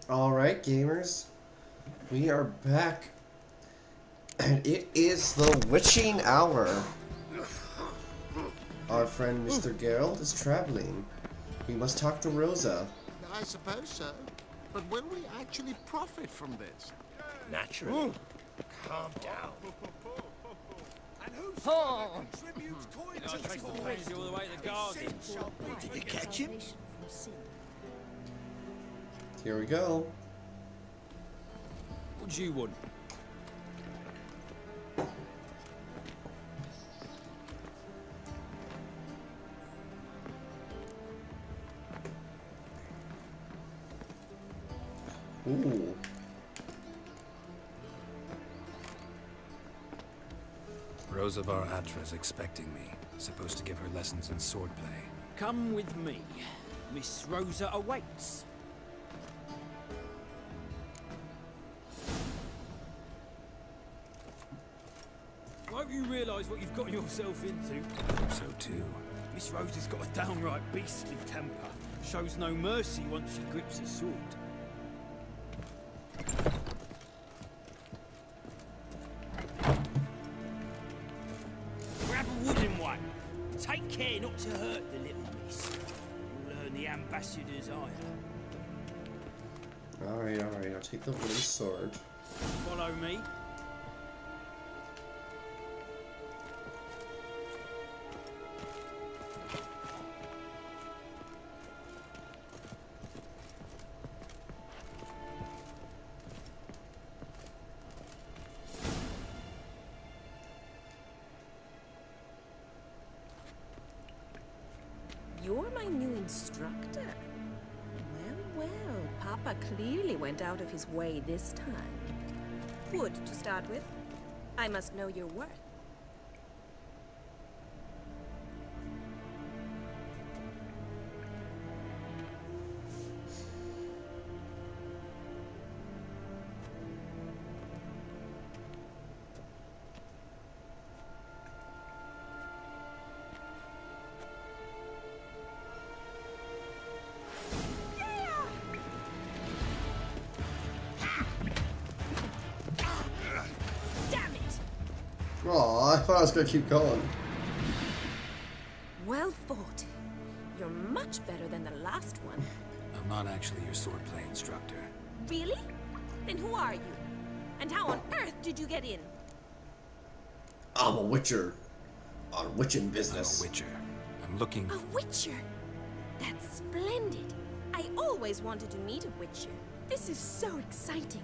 Alright, gamers. We are back. And it is the witching hour. Our friend Mr. Geralt is traveling. We must talk to Rosa. I suppose so. But will we actually profit from this? Naturally. Calm down. Oh. Did you catch him? Here we go. What do you want? Ooh. Rosa var Atra is expecting me. Supposed to give her lessons in swordplay. Come with me. Miss Rosa awaits. I hope you realise what you've got yourself into. I hope so too. Miss Rosa's got a downright beastly temper. Shows no mercy once she grips his sword. Grab a wooden one. Take care not to hurt the little miss. You'll earn the ambassador's ire. Alright, I'll take the wooden sword. Follow me. You're my new instructor. Well, Papa clearly went out of his way this time. Wood, to start with. I must know your worth. Aw, I thought I was gonna keep going. Well fought. You're much better than the last one. I'm not actually your swordplay instructor. Really? Then who are you? And how on earth did you get in? I'm a witcher. On witching I'm business. a witcher. I'm looking A witcher? That's splendid. I always wanted to meet a witcher. This is so exciting.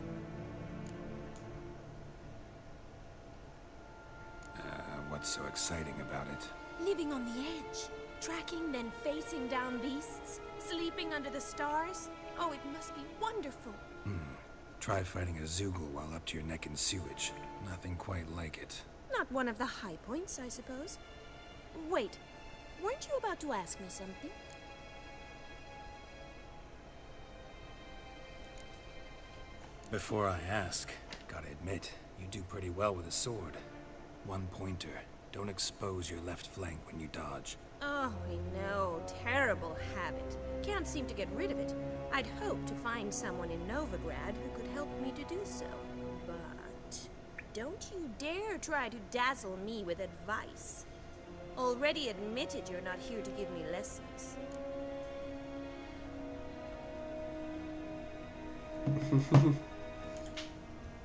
What's so exciting about it? Living on the edge. Tracking, then facing down beasts. Sleeping under the stars. Oh, it must be wonderful. Try fighting a Zoogle while up to your neck in sewage. Nothing quite like it. Not one of the high points, I suppose. Wait, weren't you about to ask me something? Before I ask, gotta admit, you do pretty well with a sword. One pointer. Don't expose your left flank when you dodge. Oh, I know. Terrible habit. Can't seem to get rid of it. I'd hoped to find someone in Novigrad who could help me to do so. But don't you dare try to dazzle me with advice. Already admitted you're not here to give me lessons.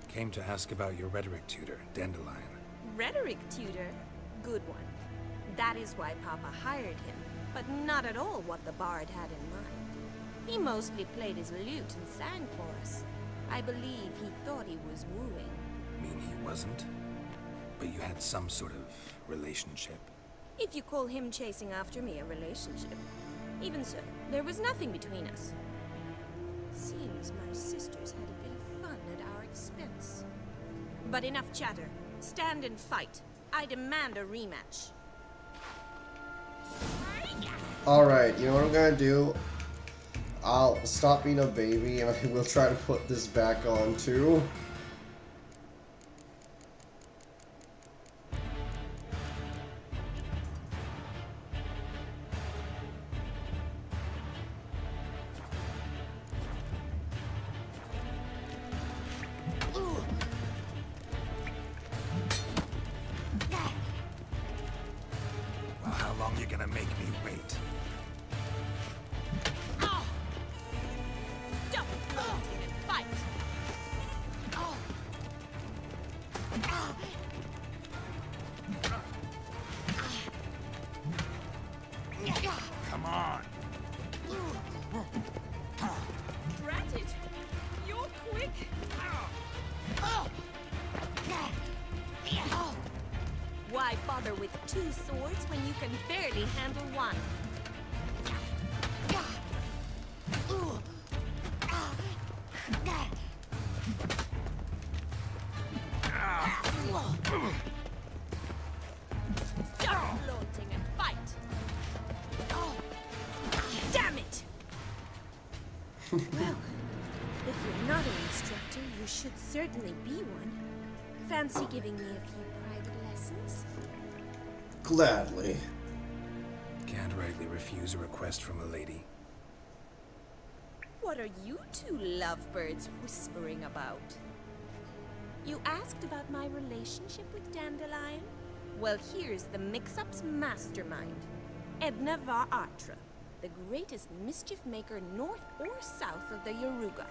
Came to ask about your rhetoric tutor, Dandelion. Rhetoric tutor? Good one. That is why Papa hired him, but not at all what the bard had in mind. He mostly played his lute and sang for us. I believe he thought he was wooing. Mean he wasn't? But you had some sort of relationship. If you call him chasing after me a relationship. Even so, there was nothing between us. Seems my sisters had a bit of fun at our expense. But enough chatter. Stand and fight. I demand a rematch. Alright, you know what I'm gonna do? I'll stop being a baby and I will try to put this back on too. two swords when you can barely handle one? Stop flaunting and fight! Damn it! Well, if you're not an instructor, you should certainly be one. Fancy giving me a few private lessons? Gladly. Can't rightly refuse a request from a lady. What are you two lovebirds whispering about? You asked about my relationship with Dandelion? Well, here's the mix-up's mastermind. Edna Va Atra, the greatest mischief maker north or south of the Yaruga.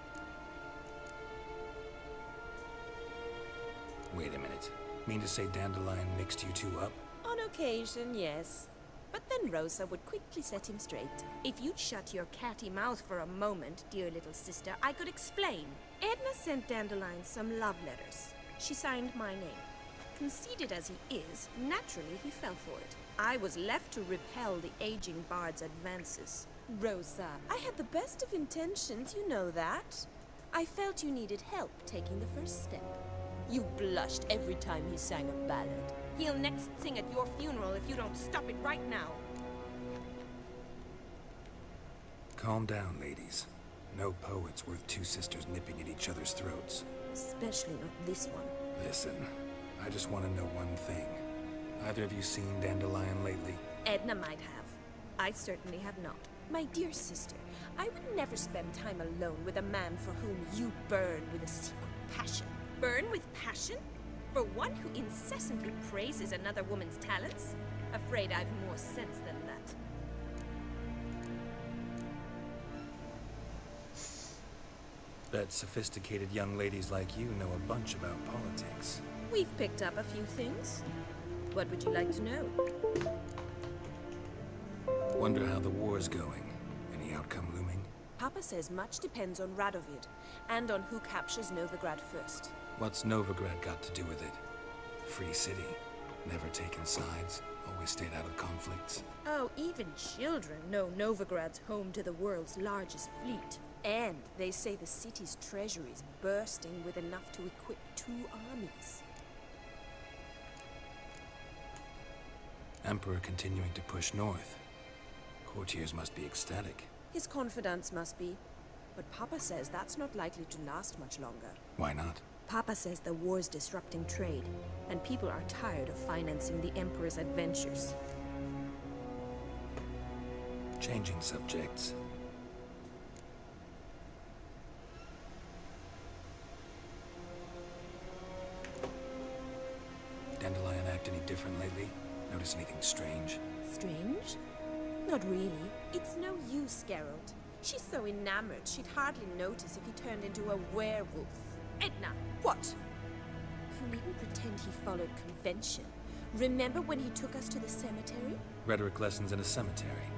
Wait a minute. Mean to say Dandelion mixed you two up? On occasion, yes. But then Rosa would quickly set him straight. If you'd shut your catty mouth for a moment, dear little sister, I could explain. Edna sent Dandelion some love letters. She signed my name. Conceited as he is, naturally he fell for it. I was left to repel the aging bard's advances. Rosa, I had the best of intentions, you know that. I felt you needed help taking the first step. You blushed every time he sang a ballad. He'll next sing at your funeral if you don't stop it right now. Calm down, ladies. No poet's worth two sisters nipping at each other's throats. Especially not this one. Listen, I just want to know one thing. Either of you seen Dandelion lately? Edna might have. I certainly have not. My dear sister, I would never spend time alone with a man for whom you burn with a secret passion. Burn with passion? For one who incessantly praises another woman's talents? Afraid I've more sense than that. Bet sophisticated young ladies like you know a bunch about politics. We've picked up a few things. What would you like to know? Wonder how the war's going. Any outcome looming? Papa says much depends on Radovid, and on who captures Novigrad first. What's Novigrad got to do with it? Free city. Never taken sides. Always stayed out of conflicts. Oh, even children know Novigrad's home to the world's largest fleet. And they say the city's treasury is bursting with enough to equip 2 armies. Emperor continuing to push north. Courtiers must be ecstatic. His confidants must be. But Papa says that's not likely to last much longer. Why not? Papa says the war's disrupting trade, and people are tired of financing the Emperor's adventures. Changing subjects. Dandelion act any different lately? Notice anything strange? Strange? Not really. It's no use, Geralt. She's so enamored she'd hardly notice if he turned into a werewolf. Edna! What? You needn't pretend he followed convention. Remember when he took us to the cemetery? Rhetoric lessons in a cemetery.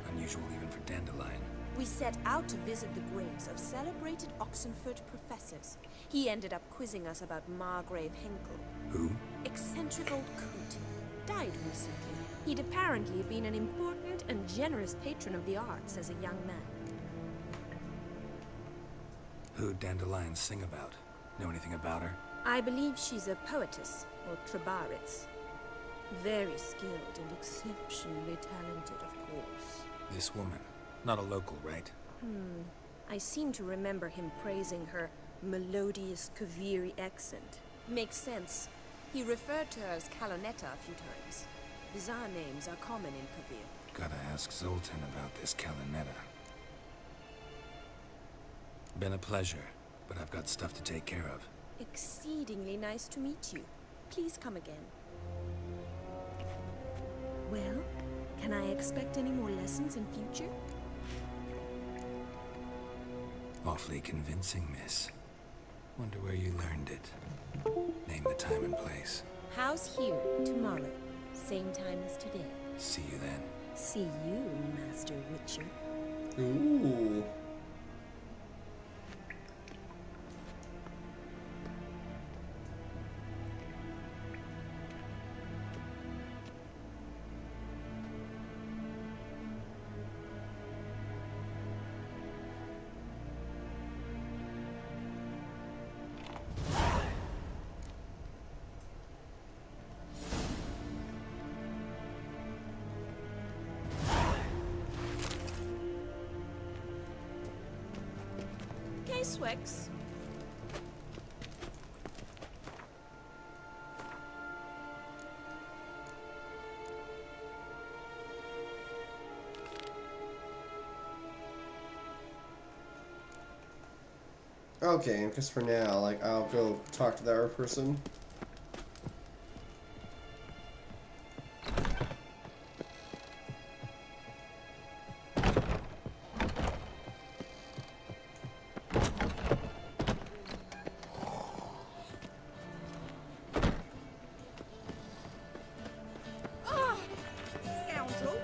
Unusual even for Dandelion. We set out to visit the graves of celebrated Oxenford professors. He ended up quizzing us about Margrave Henkel. Who? Eccentric old coot. Died recently. He'd apparently been an important and generous patron of the arts as a young man. Who'd Dandelion sing about? Know anything about her? I believe she's a poetess, or Trebaritz. Very skilled and exceptionally talented, of course. This woman. Not a local, right? I seem to remember him praising her melodious Kaviri accent. Makes sense. He referred to her as Calonetta a few times. Bizarre names are common in Kavir. Gotta ask Zoltan about this Calonetta. Been a pleasure, but I've got stuff to take care of. Exceedingly nice to meet you. Please come again. Well, can I expect any more lessons in future? Awfully convincing, miss. Wonder where you learned it. Name the time and place. House here, tomorrow. Same time as today. See you then. See you, Master Witcher. Ooh. Swix. Okay, and just for now, like, I'll go talk to the other person. Scoundrel.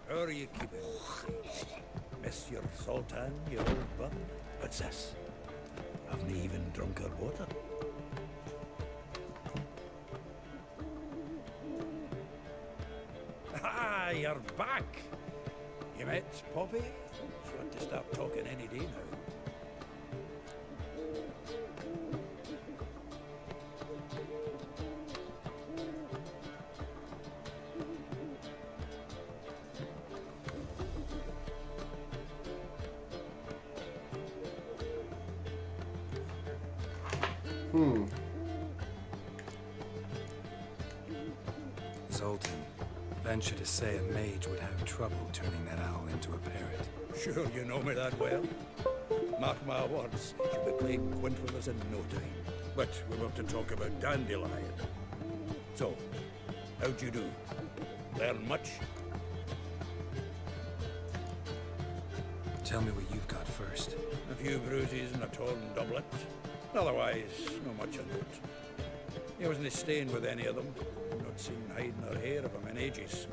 How are you keeping? Monsieur Sultan, your old bum? What's this? Haven't even drunk her water? Ah, you're back! You met Poppy? She ought to start talking any day now. Zoltan, venture to say a mage would have trouble turning that owl into a parrot. Sure you know me that well. Mark my words, she'll be playing quint with us in no time. But we're about to talk about Dandelion. So, how'd you do? Learn much? Tell me what you've got first. A few bruises and a torn doublet. Otherwise, not much of note. He wasn't staying with any of them. Not seen hide nor hair of him in ages.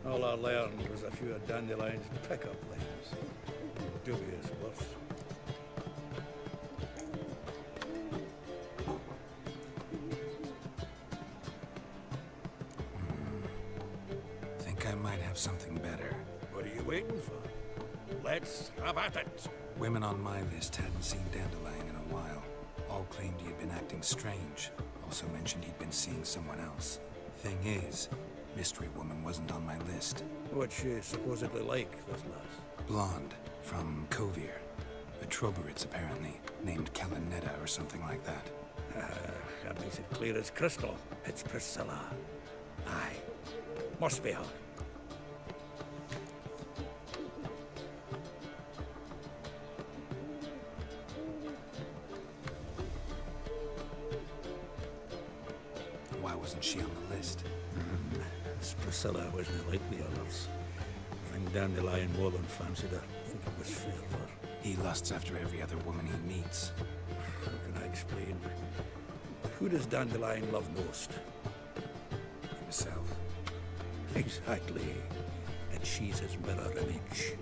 All I learned was a few of Dandelion's pickup lines. Dubious worth. Think I might have something better. What are you waiting for? Let's have at it. Women on my list hadn't seen Dandelion in a while. All claimed he had been acting strange. Also mentioned he'd been seeing someone else. Thing is, Mystery Woman wasn't on my list. What's she supposedly like, this lass? Blonde, from Kovir. The Troberids, apparently, named Kalinetta or something like that. That makes it clear as crystal. It's Priscilla. Aye. Must be her. Why wasn't she on the list? This Priscilla wasn't like the others. I think Dandelion more than fancied her. I think it was fervour. He lusts after every other woman he meets. How can I explain? Who does Dandelion love most? Himself. Exactly. And she's his mirror image.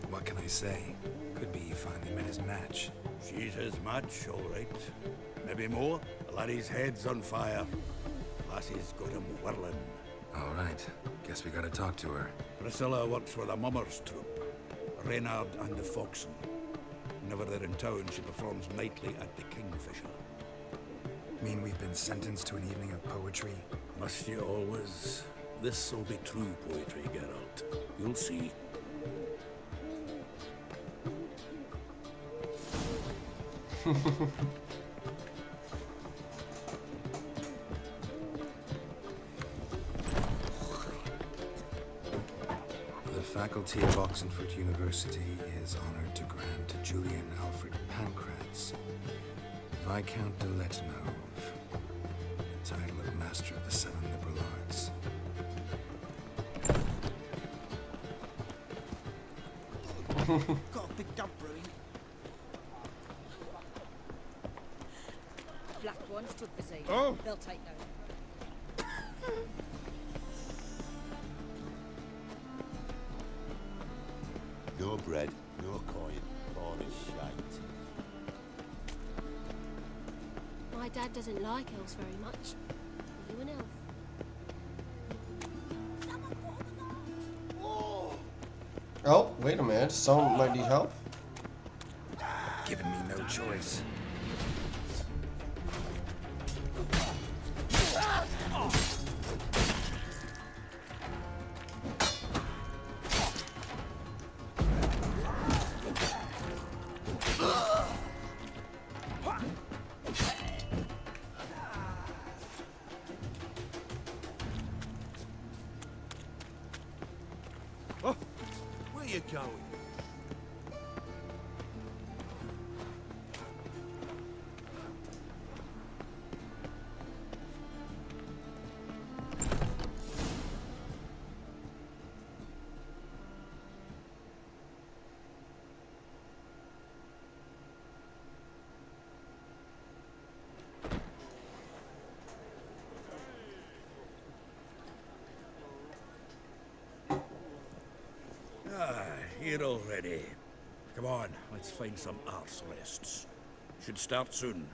What can I say? Could be he finally met his match. She's his match, all right. Maybe more. Laddie's head's on fire. Lassie's got him whirling. All right. Guess we gotta talk to her. Priscilla works with a mummers troupe. Reynard and the Foxen. Whenever they're in town, she performs nightly at the Kingfisher. Mean we've been sentenced to an evening of poetry? Must you always? This'll be true poetry, Geralt. You'll see. The faculty of Oxenford University is honored to grant to Julian Alfred Pancratz, Viscount de Letnov, the title of Master of the Seven Liberal Arts. Got a big dump brewing. Black one stood for sea. Oh. They'll take note. No bread, no coin, all is shite. My dad doesn't like elves very much. Are you an elf? Oh, wait a minute. Someone might need help. Giving me no choice. Where you going? Here already. Come on, let's find some arse rests. Should start soon.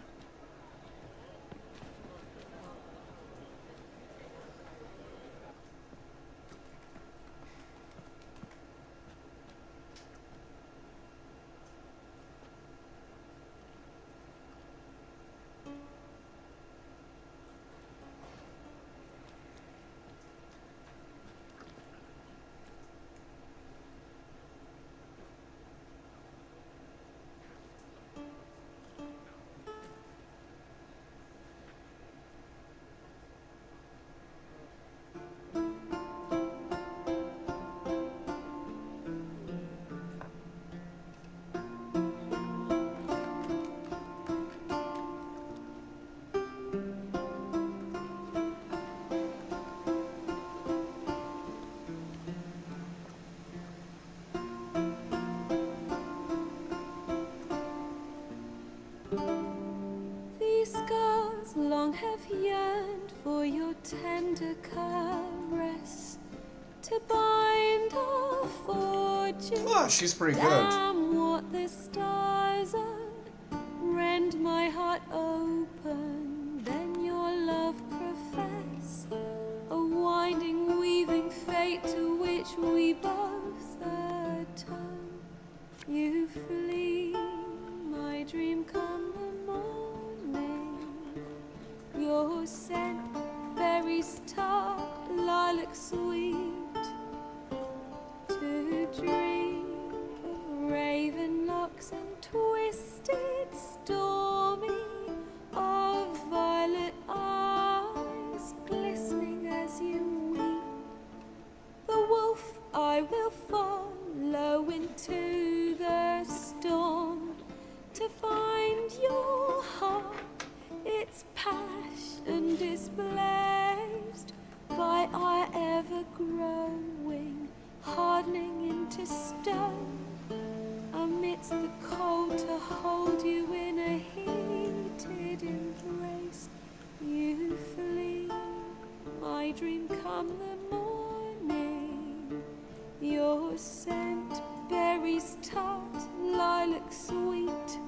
These scars long have yearned for your tender caress to bind our fortune. Oh, she's pretty good. Damn what the stars are, rend my heart open, then your love profess, a winding, weaving fate to which we both atone. You flee, my dream come the morning, your scent, berries tart, lilac sweet, to dream of raven locks and twisted stormy, of violet eyes glistening as you weep. The wolf I will follow into the storm to find your heart, its passion displaced by our ever-growing, hardening into stone, amidst the cold to hold you in a heated embrace. You flee, my dream come the morning, your scent, berries tart, lilac sweet,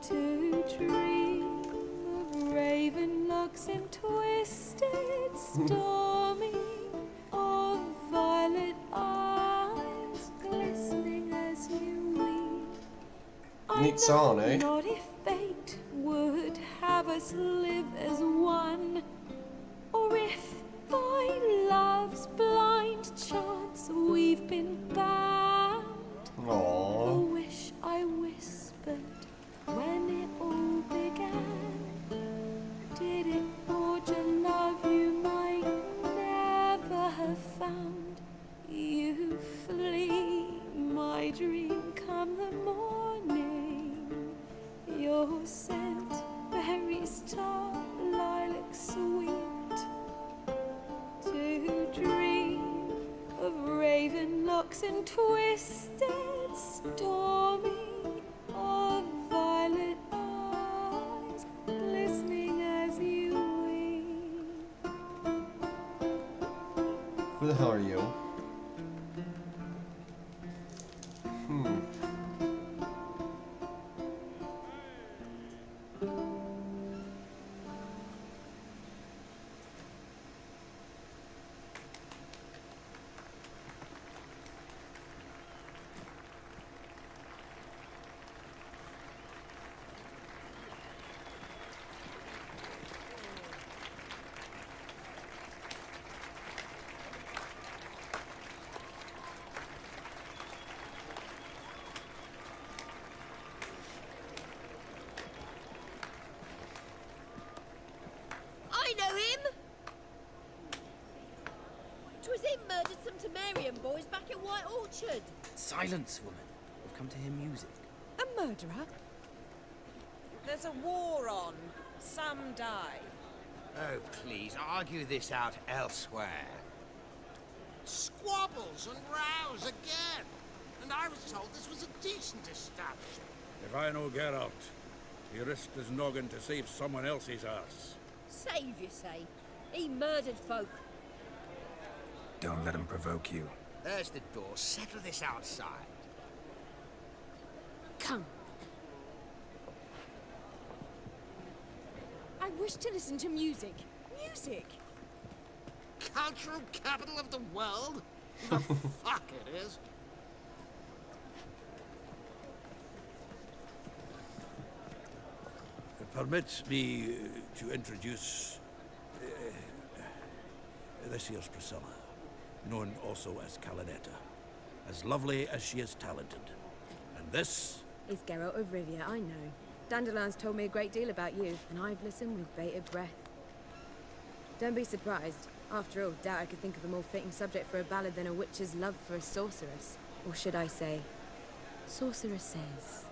to dream of stormy, of violet eyes glistening as you weep. I Neat song, know eh? not if fate would have us live as one, or if by love's blind chance we've been bound. Aww. The wish I whispered when it all began. Did it forge a love you might never have found? You flee my dream come the morning. Your scent, berry star, lilac sweet. To dream of raven locks and twisted stormy, of violet eyes glistening as you weep. Who the hell are you? I know him! 'Twas him murdered some Temerian boys back at White Orchard. Silence, woman. We've come to hear music. A murderer? There's a war on. Some die. Oh, please, argue this out elsewhere. Squabbles and rows again. And I was told this was a decent establishment. If I know Geralt, he risked his noggin to save someone else's ass. Save, you say? He murdered folk. Don't let him provoke you. There's the door. Settle this outside. Come. I wish to listen to music. Music! Cultural capital of the world? The fuck it is. Permit me to introduce this here's Priscilla, known also as Calinetta, as lovely as she is talented. And this is Geralt of Rivia, I know. Dandelion's told me a great deal about you, and I've listened with bated breath. Don't be surprised. After all, doubt I could think of a more fitting subject for a ballad than a witch's love for a sorceress. Or should I say, sorceresses.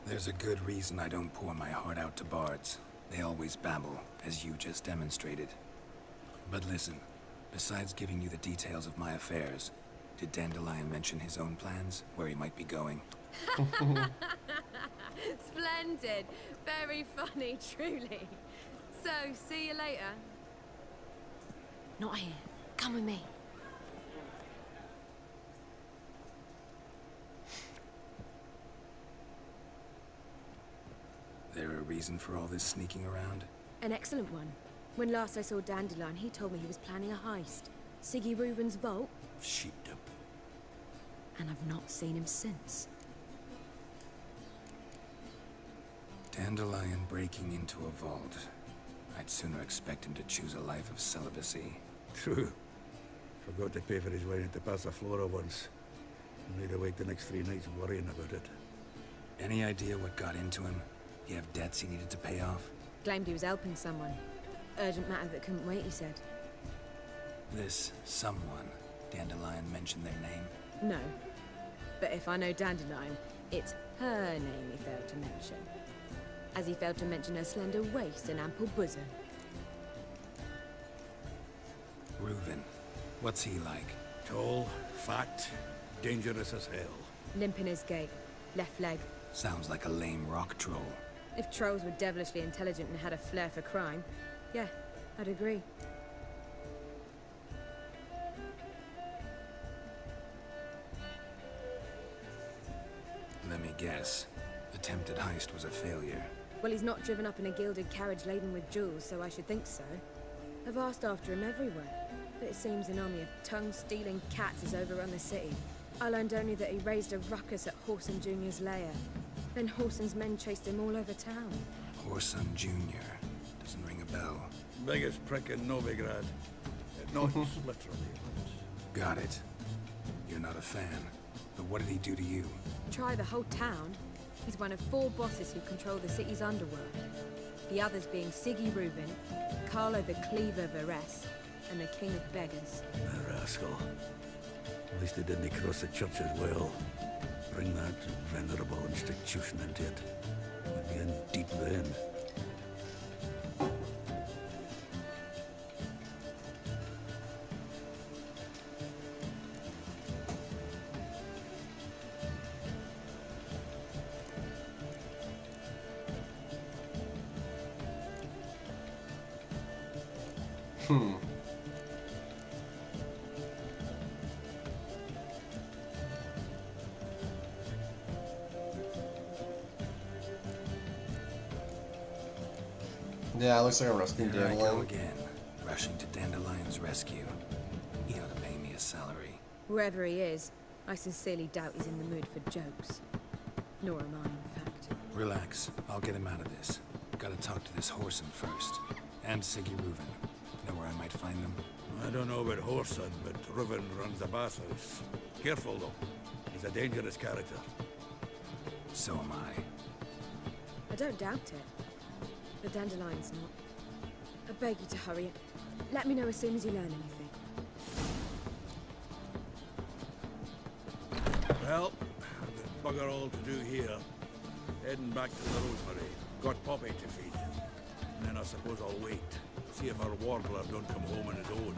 There's a good reason I don't pour my heart out to bards. They always babble, as you just demonstrated. But listen, besides giving you the details of my affairs, did Dandelion mention his own plans, where he might be going? Splendid. Very funny, truly. So, see you later. Not here. Come with me. There a reason for all this sneaking around? An excellent one. When last I saw Dandelion, he told me he was planning a heist. Siggy Reuven's vault. sheepdom. And I've not seen him since. Dandelion breaking into a vault. I'd sooner expect him to choose a life of celibacy. True. Forgot to pay for his wine at the Passaflora once. Made awake the next 3 nights worrying about it. Any idea what got into him? He have debts he needed to pay off? Claimed he was helping someone. Urgent matter that couldn't wait, he said. This someone, Dandelion mentioned their name? No. But if I know Dandelion, it's her name he failed to mention. As he failed to mention her slender waist and ample bosom. Reuven. What's he like? Tall, fat, dangerous as hell. Limp in his gait. Left leg. Sounds like a lame rock troll. If trolls were devilishly intelligent and had a flair for crime, yeah, I'd agree. Let me guess. Attempted heist was a failure. Well, he's not driven up in a gilded carriage laden with jewels, so I should think so. I've asked after him everywhere, but it seems an army of tongue-stealing cats has overrun the city. I learned only that he raised a ruckus at Horson Jr.'s lair. Then Horson's men chased him all over town. Horson Jr. Doesn't ring a bell. Biggest prick in Novigrad. Not literally. Got it. You're not a fan. But what did he do to you? Try the whole town. He's one of 4 bosses who control the city's underworld. The others being Siggy Reuben, Carlo the Cleaver Varese, and the King of Beggars. A rascal. At least he didn't cross the church as well. Bring that venerable institution into it. We'd be in deep then. Yeah, it looks like I'm rescuing Here I go Dandelion. again, rushing to Dandelion's rescue. He ought to pay me a salary. Whoever he is, I sincerely doubt he's in the mood for jokes. Nor am I, in fact. Relax, I'll get him out of this. Gotta talk to this Horson first. And Siggy Reuben. Know where I might find them? I don't know about Horson, but Reuven runs the bathhouse. Careful, though. He's a dangerous character. So am I. I don't doubt it. But Dandelion's not. I beg you to hurry. Let me know as soon as you learn anything. Well, I've got bugger all to do here. Heading back to the Rosemary. Got Poppy to feed. And then I suppose I'll wait. See if our warbler don't come home on his own.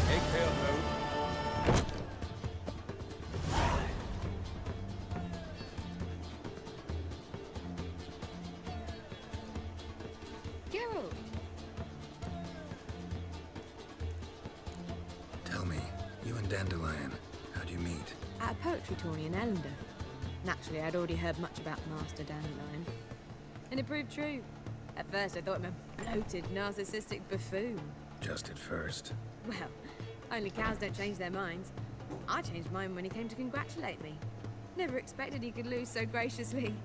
Take care now. Geralt! Tell me, you and Dandelion, how'd you meet? At a poetry tourney in Ellender. Naturally, I'd already heard much about Master Dandelion. And it proved true. At first, I thought him a bloated, narcissistic buffoon. Just at first. Well, only cows don't change their minds. I changed mine when he came to congratulate me. Never expected he could lose so graciously.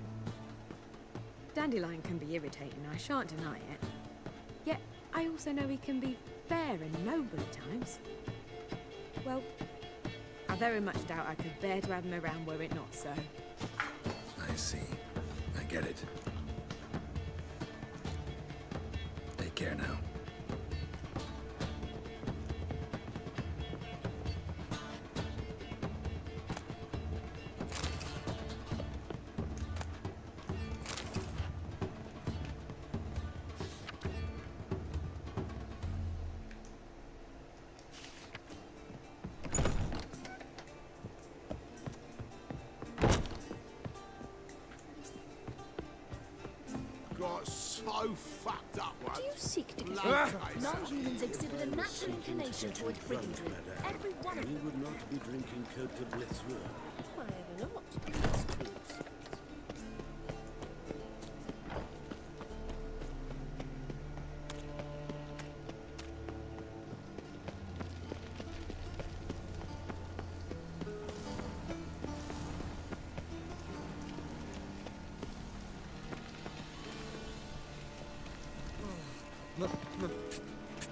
Dandelion can be irritating, I shan't deny it. Yet, I also know he can be fair and noble at times. Well, I very much doubt I could bear to have him around were it not so. I see. I get it. Take care now. Got so fucked up once. Do you seek to get Ah! Non-humans exhibit a natural inclination toward brigandry. Every one of them. would not be drinking Cote de Blessure. Why ever not? My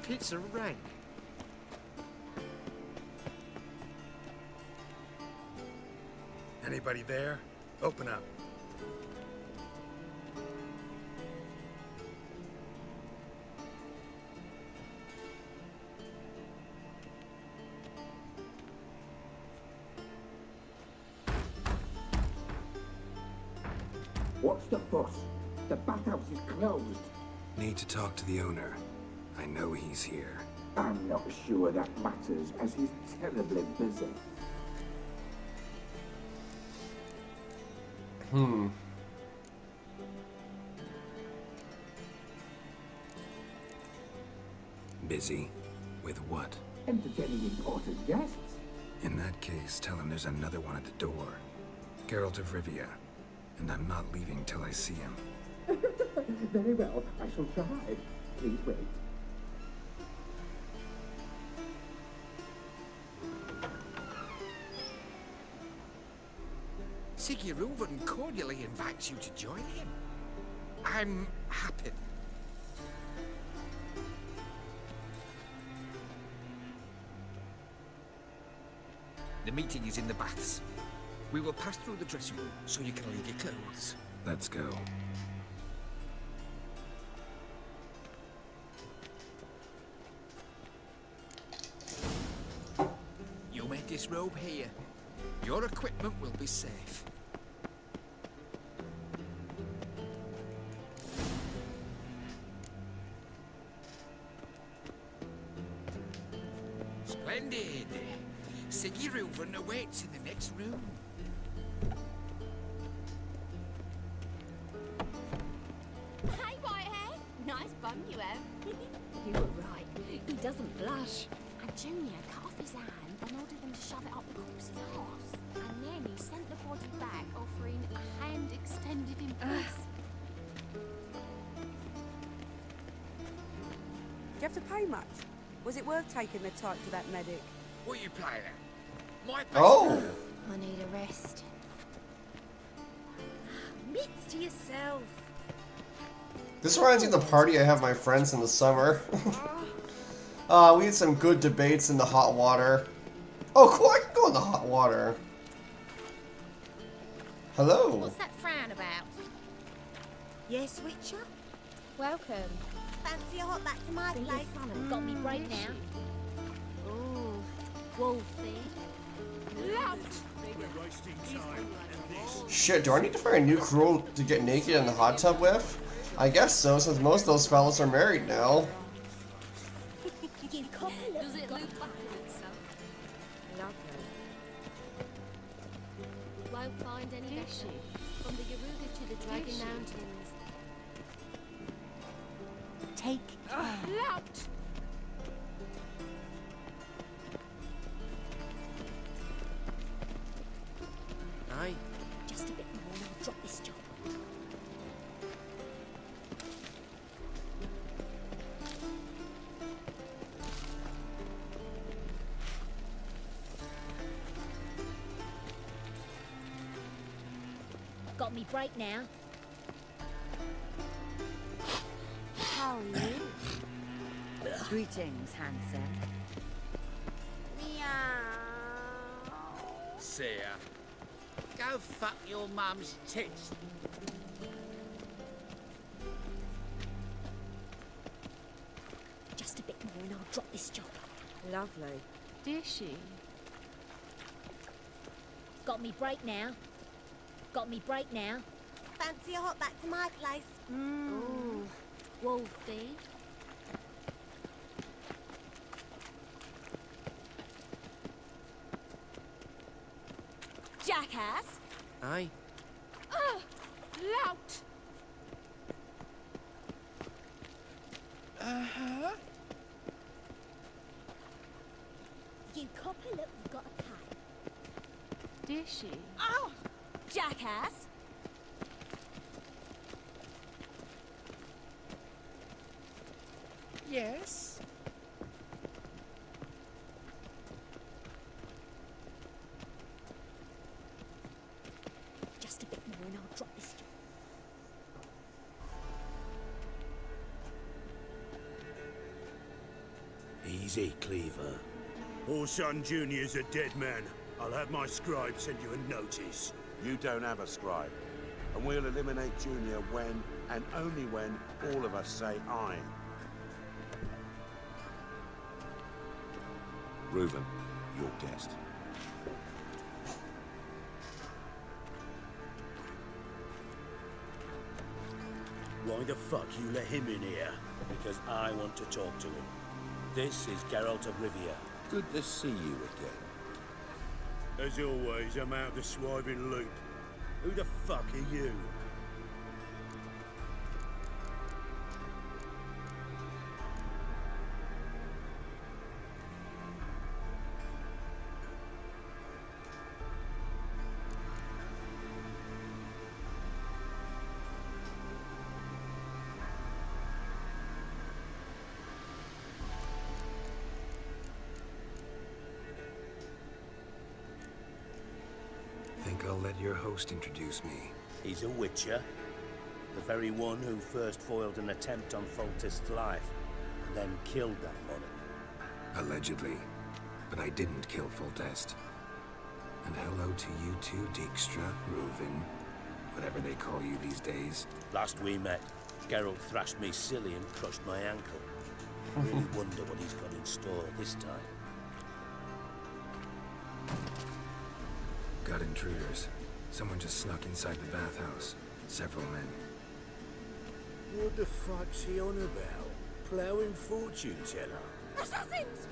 pizza rank. Anybody there? Open up. What's the fuss? The bathhouse is closed. Need to talk to the owner. I know he's here. I'm not sure that matters, as he's terribly busy. Busy? With what? Entertaining important guests. In that case, tell him there's another one at the door. Geralt of Rivia, and I'm not leaving till I see him. Very well, I shall try. Please wait. Siggy Reuven cordially invites you to join him. I'm happy. The meeting is in the baths. We will pass through the dressing room so you can leave your clothes. Let's go. You may disrobe here. Your equipment will be safe. Splendid. Siggy Reuven awaits in the next room. Hey, Whitehair. Nice bum you have. You were right. He doesn't blush. And Junior cut off his hand and ordered them to shove it up the corpse's arse. And then he sent the body back, offering a hand extended in peace. Do you have to pay much? Was it worth taking the type to that medic? What are you playing at? My Oh! I need a rest. Mitts to yourself. This reminds me of the party I have with my friends in the summer. We had some good debates in the hot water. Oh, cool, I can go in the hot water. Hello. What's that frown about? Yes, Witcher? Welcome. Fancy a hot back to my place? Got me break now. Ooh, Wolfie. Lout! We're wasting time, and this. Shit, do I need to find a new crew to get naked in the hot tub with? I guess so, since most of those fellas are married now. Does it look back at itself? Lovely. Won't find any issue. From the Yaruga to the Dragon Mountains. Take Lout! Aye. Just a bit more and I'll drop this job. Got me break now. How are you? Greetings, handsome. See ya. Go fuck your mum's tits. Just a bit more and I'll drop this job. Lovely. Dishy. Got me break now. Got me break now. fancy a hop back to my place. Ooh, Wolfie. Jackass. Aye. Lout! Uh-huh. You copper, look, you've got a pay. Dishy. Oh, jackass. Yes. Just a bit more and I'll drop this job. Easy, Cleaver. Orson Jr.'s a dead man. I'll have my scribe send you a notice. You don't have a scribe. And we'll eliminate Junior when, and only when, all of us say aye. Reuven, your guest. Why the fuck you let him in here? Because I want to talk to him. This is Geralt of Rivia. Good to see you again. As always, I'm out the swiving loop. Who the fuck are you? your host introduce me? He's a witcher. The very one who first foiled an attempt on Foltest's life, and then killed that monarch. Allegedly. But I didn't kill Foltest. And hello to you too, Dijkstra, Reuven, whatever they call you these days. Last we met, Geralt thrashed me silly and crushed my ankle. I really wonder what he's got in store this time. Got intruders. Someone just snuck inside the bathhouse. Several men. What the fuck's he on about? Plowing fortune teller? Assassins!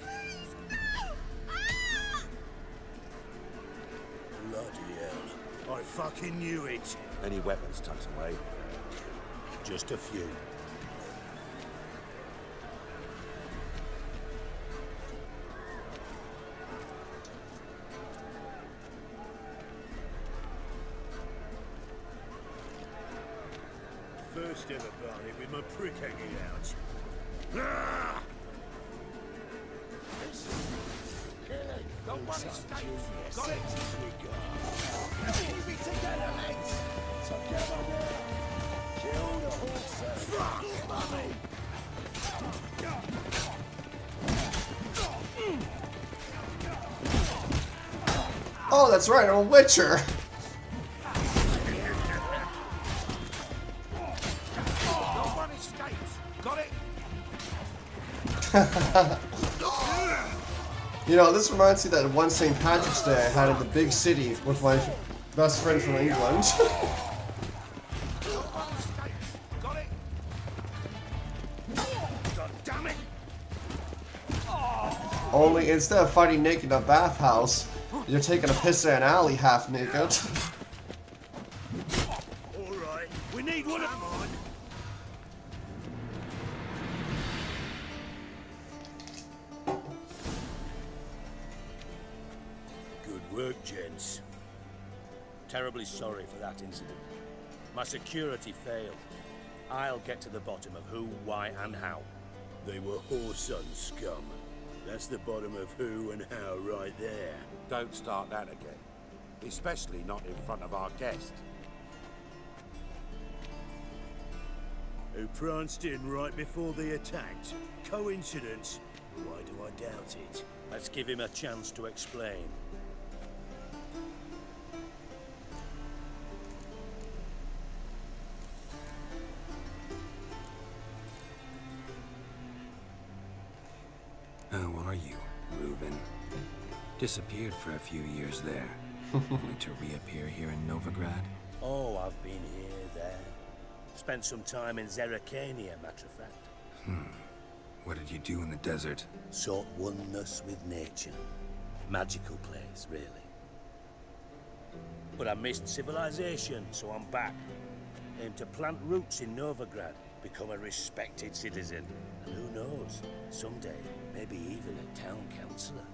Please, no! Bloody hell. I fucking knew it. Any weapons tucked away? Just a few. First ever party with my prick hanging out. Ah! Don't want escape. Got it. Keep it together, lads. Together now. Kill the horse. Fuck, mummy. Oh, that's right, I'm a Witcher. No one escapes. Got it. You know, this reminds me that one St. Patrick's Day I had in the big city with my best friend from England. Got it. God damn it. Only instead of fighting naked in a bathhouse, you're taking a piss in an alley half naked. Alright, we need one of mine. Good work, gents. Terribly sorry for that incident. My security failed. I'll get to the bottom of who, why, and how. They were Whoreson scum. That's the bottom of who and how right there. Don't start that again. Especially not in front of our guest. Who pranced in right before they attacked. Coincidence? Why do I doubt it? Let's give him a chance to explain. How are you, Reuven? Disappeared for a few years there, only to reappear here in Novigrad. Oh, I've been here, there. Spent some time in Zerrikania, matter of fact. What did you do in the desert? Sought oneness with nature. Magical place, really. But I missed civilization, so I'm back. Aim to plant roots in Novigrad, become a respected citizen. And who knows, someday, maybe even a town councillor.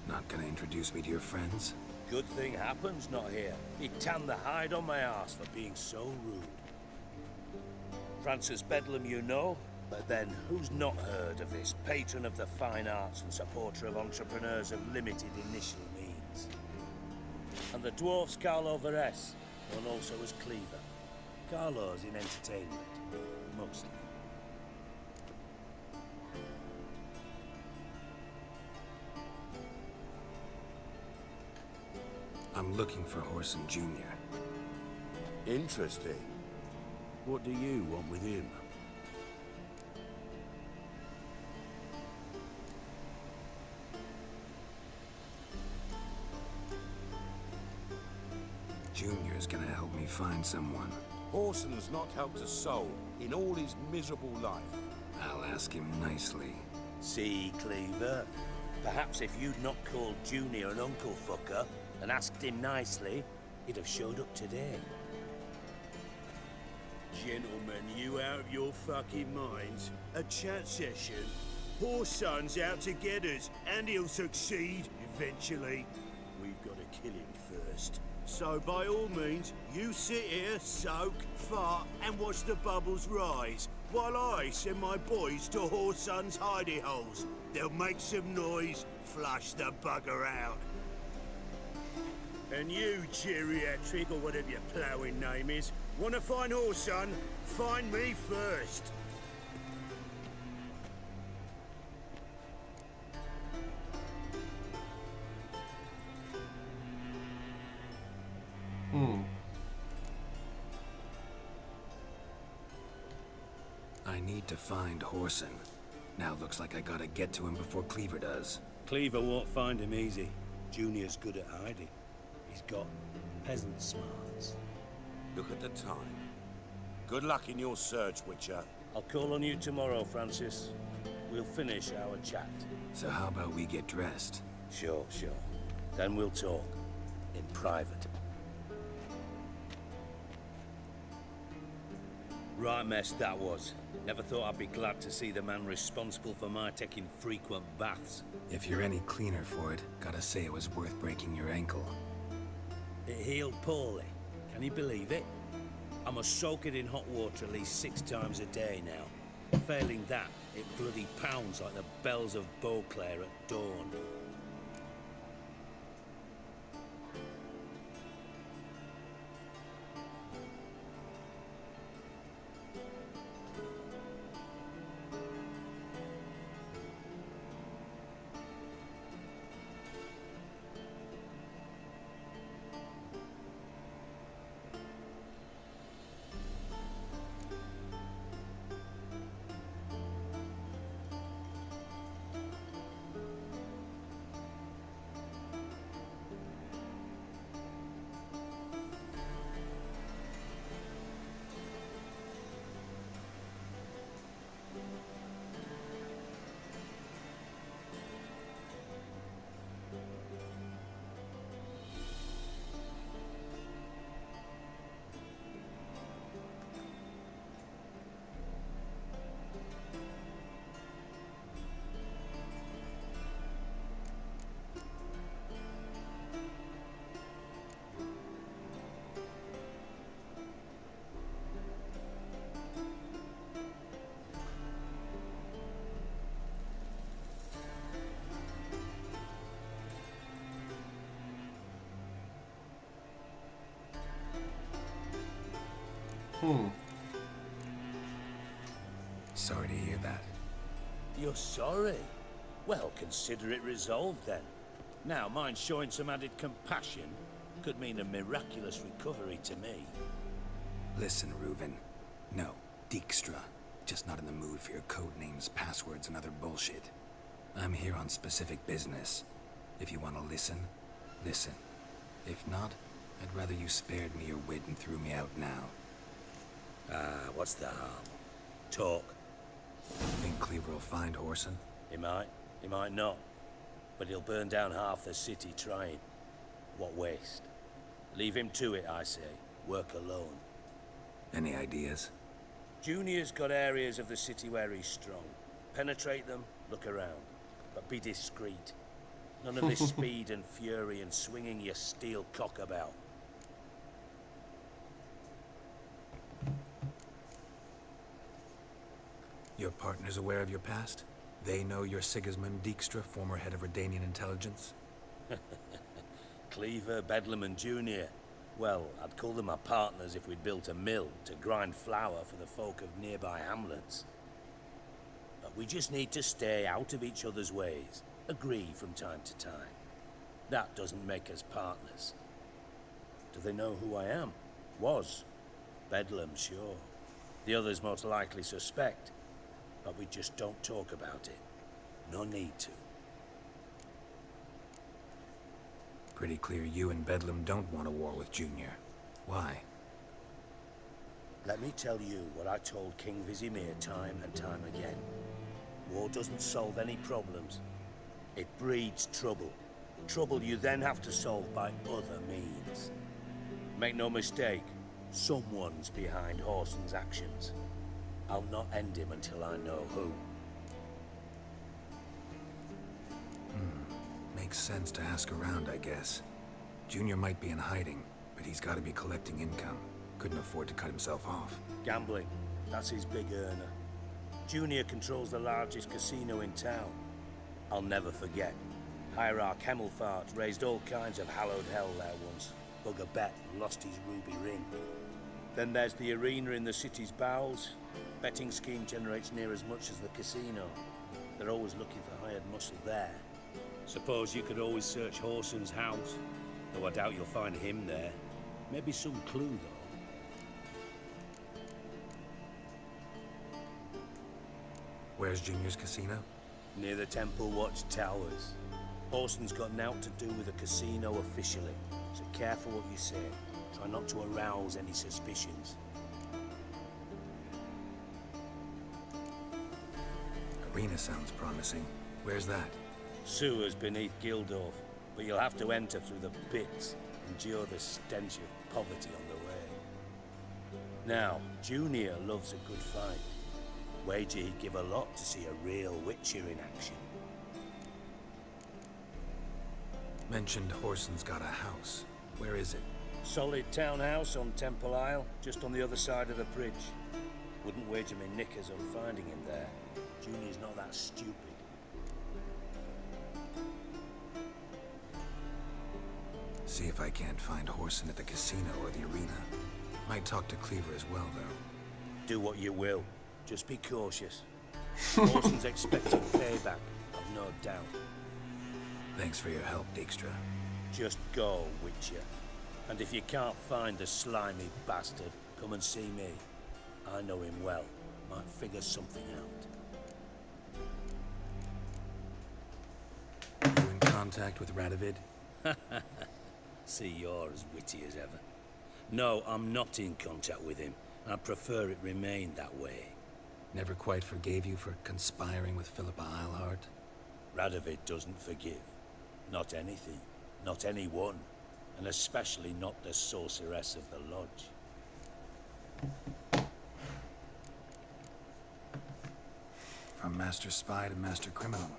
Not gonna introduce me to your friends? Good thing Happen's not here. He'd tan the hide on my arse for being so rude. Francis Bedlam you know, but then who's not heard of this patron of the fine arts and supporter of entrepreneurs of limited initial means? And the dwarf's Carlo Veres, known also as Cleaver. Carlo's in entertainment, mostly. I'm looking for Whoreson Jr. Interesting. What do you want with him? Junior's gonna help me find someone. Whoreson's not helped a soul in all his miserable life. I'll ask him nicely. See, Cleaver? Perhaps if you'd not called Junior an uncle fucker and asked him nicely, he'd have showed up today. Gentlemen, you out of your fucking minds? A chat session? Whoreson's out to get us, and he'll succeed eventually. We've got to kill him first. So by all means, you sit here, soak, fart, and watch the bubbles rise. while I send my boys to Whoreson's hidey holes. They'll make some noise, flush the bugger out. And you, geriatric, or whatever your ploughing name is, want to find Whoreson? Find me first. I need to find Whoreson. Now looks like I gotta get to him before Cleaver does. Cleaver won't find him easy. Junior's good at hiding. He's got peasant smarts. Look at the time. Good luck in your search, Witcher. I'll call on you tomorrow, Francis. We'll finish our chat. So how about we get dressed? Sure. Then we'll talk. In private. Right mess that was. Never thought I'd be glad to see the man responsible for my taking frequent baths. If you're any cleaner for it, gotta say it was worth breaking your ankle. It healed poorly. Can you believe it? I must soak it in hot water at least 6 times a day now. Failing that, it bloody pounds like the bells of Beauclair at dawn. Sorry to hear that. You're sorry? Well, consider it resolved then. Now, mind showing some added compassion could mean a miraculous recovery to me. Listen, Reuven. No, Dijkstra. Just not in the mood for your code names, passwords, and other bullshit. I'm here on specific business. If you want to listen, listen. If not, I'd rather you spared me your wit and threw me out now. What's the harm? Talk. Think Cleaver will find Whoreson? He might not. But he'll burn down half the city trying. What waste. Leave him to it, I say. Work alone. Any ideas? Junior's got areas of the city where he's strong. Penetrate them, look around. But be discreet. None of this speed and fury and swinging your steel cock about. Your partner's aware of your past? They know you're Sigismund Dijkstra, former head of Redanian intelligence? Cleaver, Bedlam and Junior. Well, I'd call them my partners if we'd built a mill to grind flour for the folk of nearby hamlets. But we just need to stay out of each other's ways. Agree from time to time. That doesn't make us partners. Do they know who I am? Was. Bedlam, sure. The others most likely suspect. But we just don't talk about it. No need to. Pretty clear you and Bedlam don't want a war with Junior. Why? Let me tell you what I told King Vizimir time and time again. War doesn't solve any problems. It breeds trouble. Trouble you then have to solve by other means. Make no mistake, someone's behind Whoreson's actions. I'll not end him until I know who. Makes sense to ask around, I guess. Junior might be in hiding, but he's got to be collecting income. Couldn't afford to cut himself off. Gambling, that's his big earner. Junior controls the largest casino in town. I'll never forget. Hierarch Hemmelfart raised all kinds of hallowed hell there once. Bugger bet lost his ruby ring. Then there's the arena in the city's bowels. Betting scheme generates near as much as the casino. They're always looking for hired muscle there. Suppose you could always search Horson's house, though I doubt you'll find him there. Maybe some clue, though. Where's Junior's casino? Near the Temple Watch Towers. Horson's got nought to do with the casino officially, so careful what you say. Try not to arouse any suspicions. Arena sounds promising. Where's that? Sewers beneath Gildorf, but you'll have to enter through the pits, endure the stench of poverty on the way. Now, Junior loves a good fight. Wager he'd give a lot to see a real Witcher in action. Mentioned Horson's got a house. Where is it? Solid townhouse on Temple Isle, just on the other side of the bridge. Wouldn't wager me knickers on finding him there. Junior's not that stupid. See if I can't find Horson at the casino or the arena. Might talk to Cleaver as well, though. Do what you will. Just be cautious. Horson's expecting payback, I've no doubt. Thanks for your help, Dijkstra. Just go, Witcher. And if you can't find the slimy bastard, come and see me. I know him well. Might figure something out. You in contact with Radovid? See, you're as witty as ever. No, I'm not in contact with him. I prefer it remain that way. Never quite forgave you for conspiring with Philippa Eilhart? Radovid doesn't forgive. Not anything. Not anyone. And especially not the sorceress of the Lodge. From Master Spy to Master Criminal.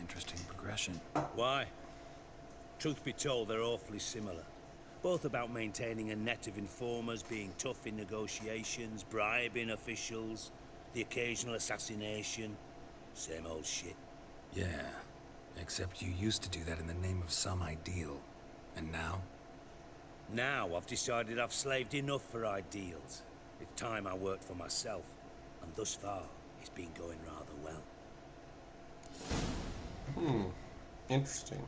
Interesting progression. Why? Truth be told, they're awfully similar. Both about maintaining a net of informers, being tough in negotiations, bribing officials, the occasional assassination. Same old shit. Yeah, except you used to do that in the name of some ideal. And now? Now I've decided I've slaved enough for ideals. It's time I worked for myself. And thus far, it's been going rather well. Interesting.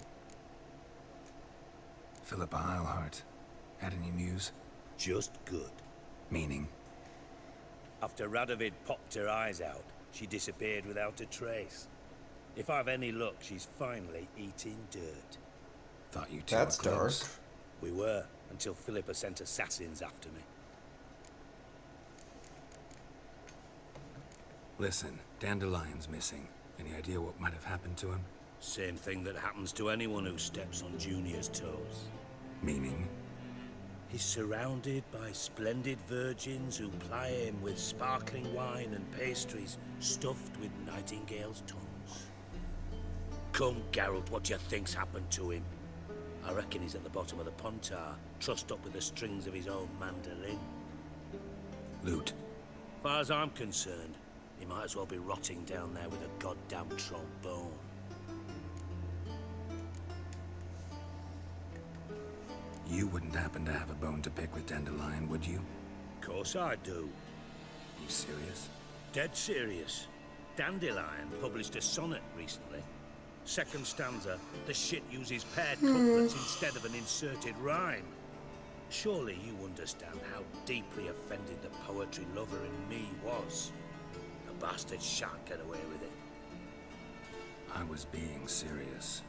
Philippa Eilhart. Had any news? Just good. Meaning? After Radovid popped her eyes out, she disappeared without a trace. If I've any luck, she's finally eating dirt. Thought you two That's were close. dark. We were, until Philippa sent assassins after me. Listen, Dandelion's missing. Any idea what might have happened to him? Same thing that happens to anyone who steps on Junior's toes. Meaning? He's surrounded by splendid virgins who ply him with sparkling wine and pastries stuffed with nightingales' tongues. Come, Geralt, what do you think's happened to him? I reckon he's at the bottom of the Pontar, trussed up with the strings of his own mandolin. Loot. Far as I'm concerned, he might as well be rotting down there with a goddamn trombone. You wouldn't happen to have a bone to pick with Dandelion, would you? Course I do. You serious? Dead serious. Dandelion published a sonnet recently. Second stanza, the shit uses paired couplets instead of an inserted rhyme. Surely you understand how deeply offended the poetry lover in me was. The bastard shan't get away with it. I was being serious.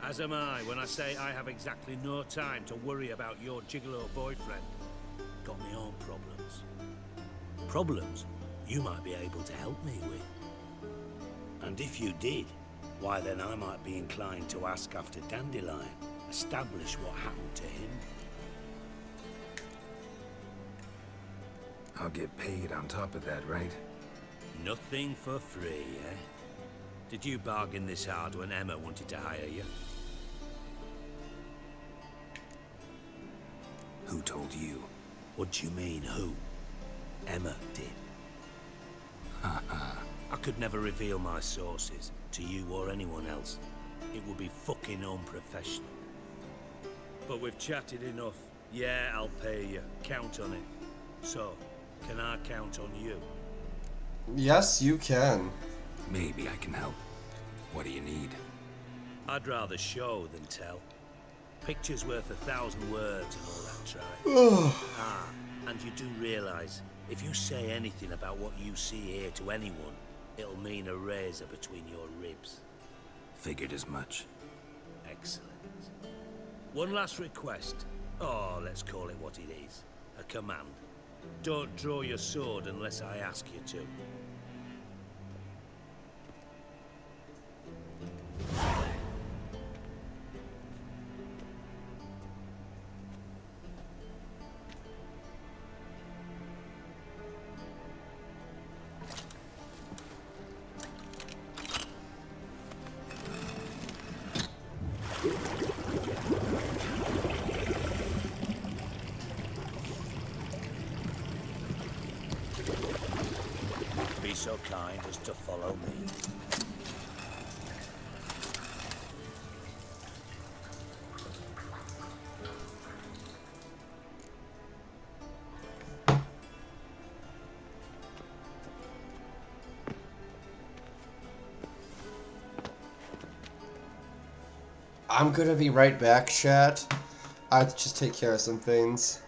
As am I when I say I have exactly no time to worry about your gigolo boyfriend. Got my own problems. Problems you might be able to help me with. And if you did, why then I might be inclined to ask after Dandelion, establish what happened to him. I'll get paid on top of that, right? Nothing for free, eh? Did you bargain this hard when Emma wanted to hire you? Who told you? What do you mean, who? Emma did. Haha. I could never reveal my sources to you or anyone else. It would be fucking unprofessional. But we've chatted enough. Yeah, I'll pay you. Count on it. So, can I count on you? Yes, you can. Maybe I can help. What do you need? I'd rather show than tell. Picture's worth 1,000 words and all that tribe. And you do realize, if you say anything about what you see here to anyone, it'll mean a razor between your ribs. Figured as much. Excellent. One last request. Oh, let's call it what it is. A command. Don't draw your sword unless I ask you to. Be so kind as to follow me. I'm gonna be right back, chat. I have to just take care of some things.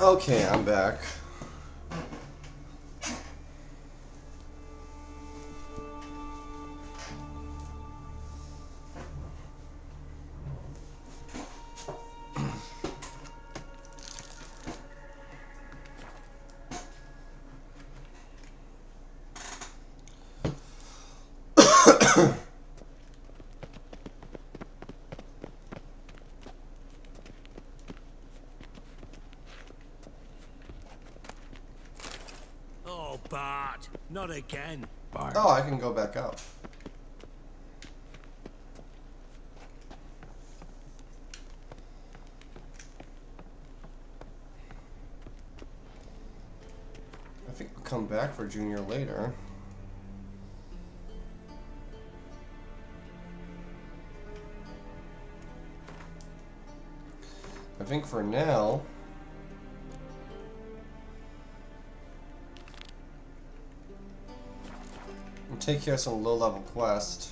Okay, I'm back. Oh, Bart, not again. Bart. Oh, I can go back up. I think we'll come back for Junior later. I think for now, we'll take care of some low-level quest.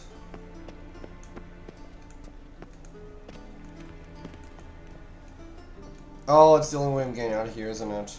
Oh, it's the only way I'm getting out of here, isn't it?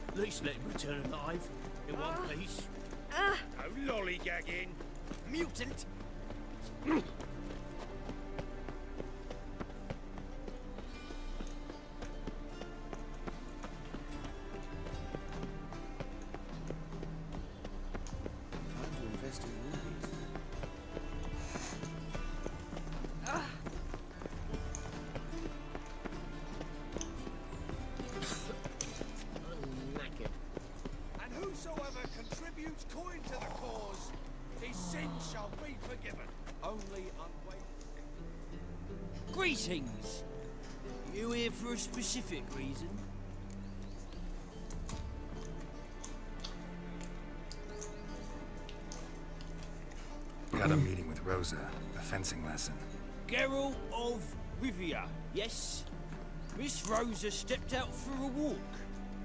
At least let him return alive, in one piece. No lollygagging. Mutant! And whosoever contributes coin to the cause, his sins shall be forgiven. Only unwavering. Greetings! You here for a specific reason? Got a meeting with Rosa, a fencing lesson. Geralt of Rivia, yes? Miss Rosa stepped out for a walk.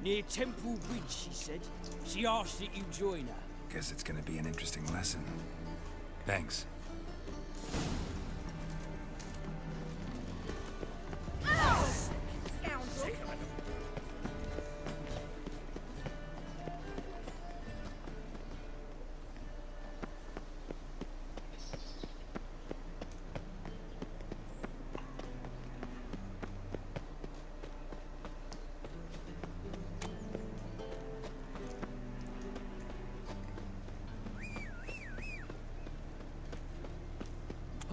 Near Temple Bridge, she said. She asked that you join her. Guess it's gonna be an interesting lesson. Thanks.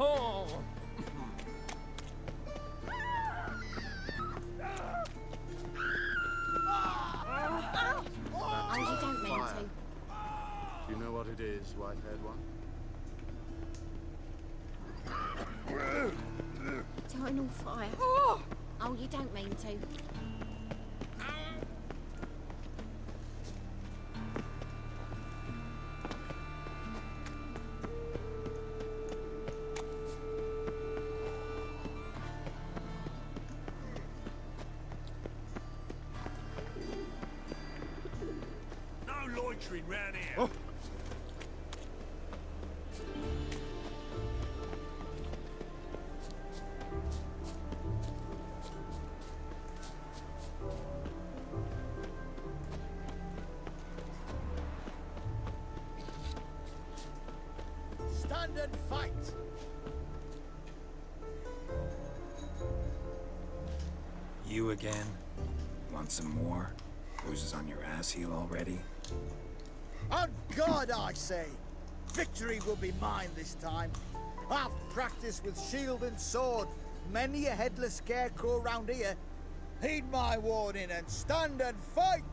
Oh! Oh, you don't mean to. Do you know what it is, white-haired one? on fire. Oh, you don't mean to. No loitering round here. Oh. Stand and fight! You again? Want some more? Bruises on your ass heel already? On God, I say! Victory will be mine this time. I've practiced with shield and sword. Many a headless scarecrow round here. Heed my warning and stand and fight!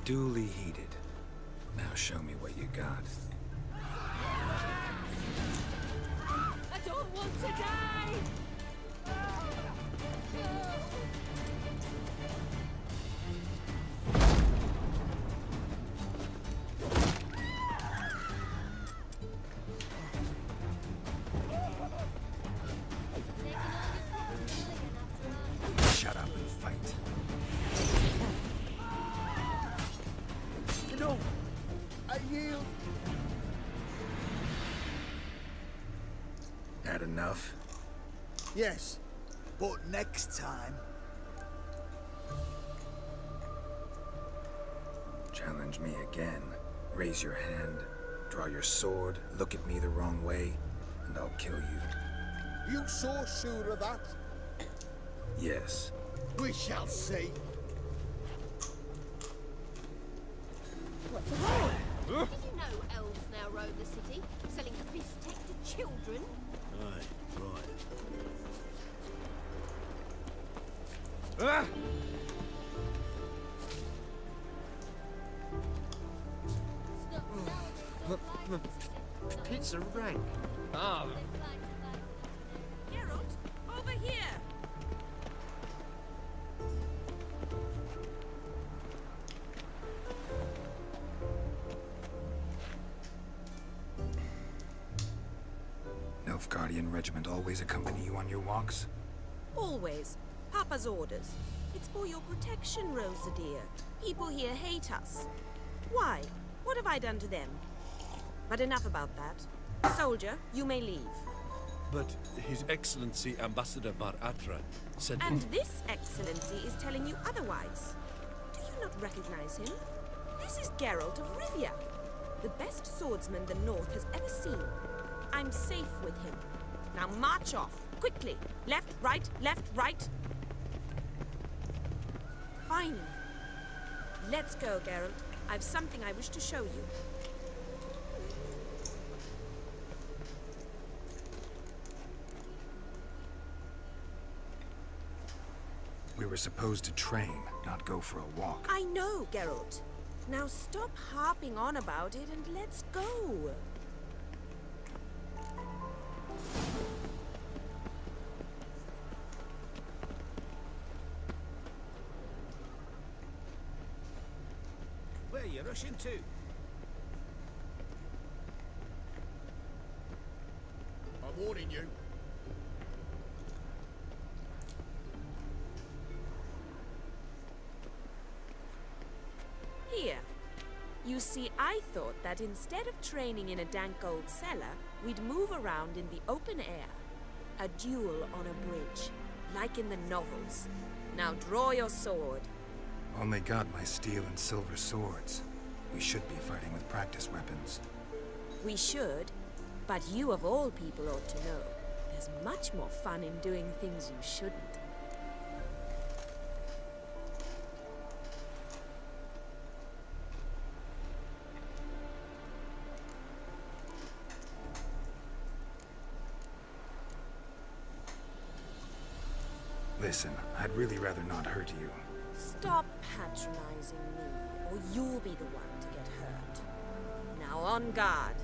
Duly heated. Now show me what you got. I don't want to die! Shut up and fight. No! I yield! Had enough? Yes, but next time. Challenge me again. Raise your hand, draw your sword, look at me the wrong way, and I'll kill you. You so sure of that? Yes. We shall see. What's wrong? Did you know elves now roam the city, selling fish-tech to children? Aye, right. Ah! Pizza rank. Ah, Geralt, over here! Nilfgaardian regiment always accompany you on your walks? Always. Papa's orders. It's for your protection, Rosa dear. People here hate us. Why? What have I done to them? But enough about that. Soldier, you may leave. But His Excellency Ambassador Var Atran said... And this excellency is telling you otherwise. Do you not recognize him? This is Geralt of Rivia, the best swordsman the North has ever seen. I'm safe with him. Now march off, quickly. Left, right, left, right. Finally. Let's go, Geralt. I've something I wish to show you. We were supposed to train, not go for a walk. I know, Geralt. Now stop harping on about it and let's go. Where are you rushing to? I'm warning you. Here. You see, I thought that instead of training in a dank old cellar, we'd move around in the open air. A duel on a bridge, like in the novels. Now draw your sword. Only got my steel and silver swords. We should be fighting with practice weapons. We should, but you of all people ought to know. There's much more fun in doing things you shouldn't. Listen, I'd really rather not hurt you. Stop patronizing me, or you'll be the one to get hurt. Now on guard.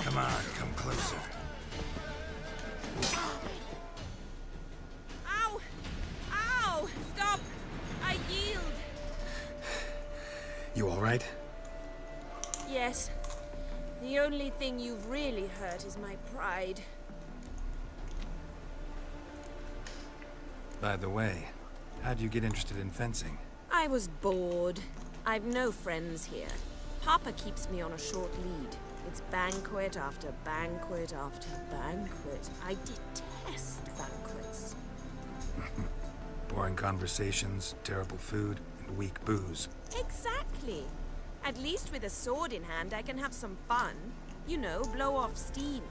Come on, come closer. Ow! Ow! Stop! I yield! You all right? Yes. The only thing you've really hurt is my pride. By the way, how'd you get interested in fencing? I was bored. I've no friends here. Papa keeps me on a short lead. It's banquet after banquet after banquet. I detest banquets. Boring conversations, terrible food, and weak booze. Exactly. At least with a sword in hand, I can have some fun. You know, blow off steam.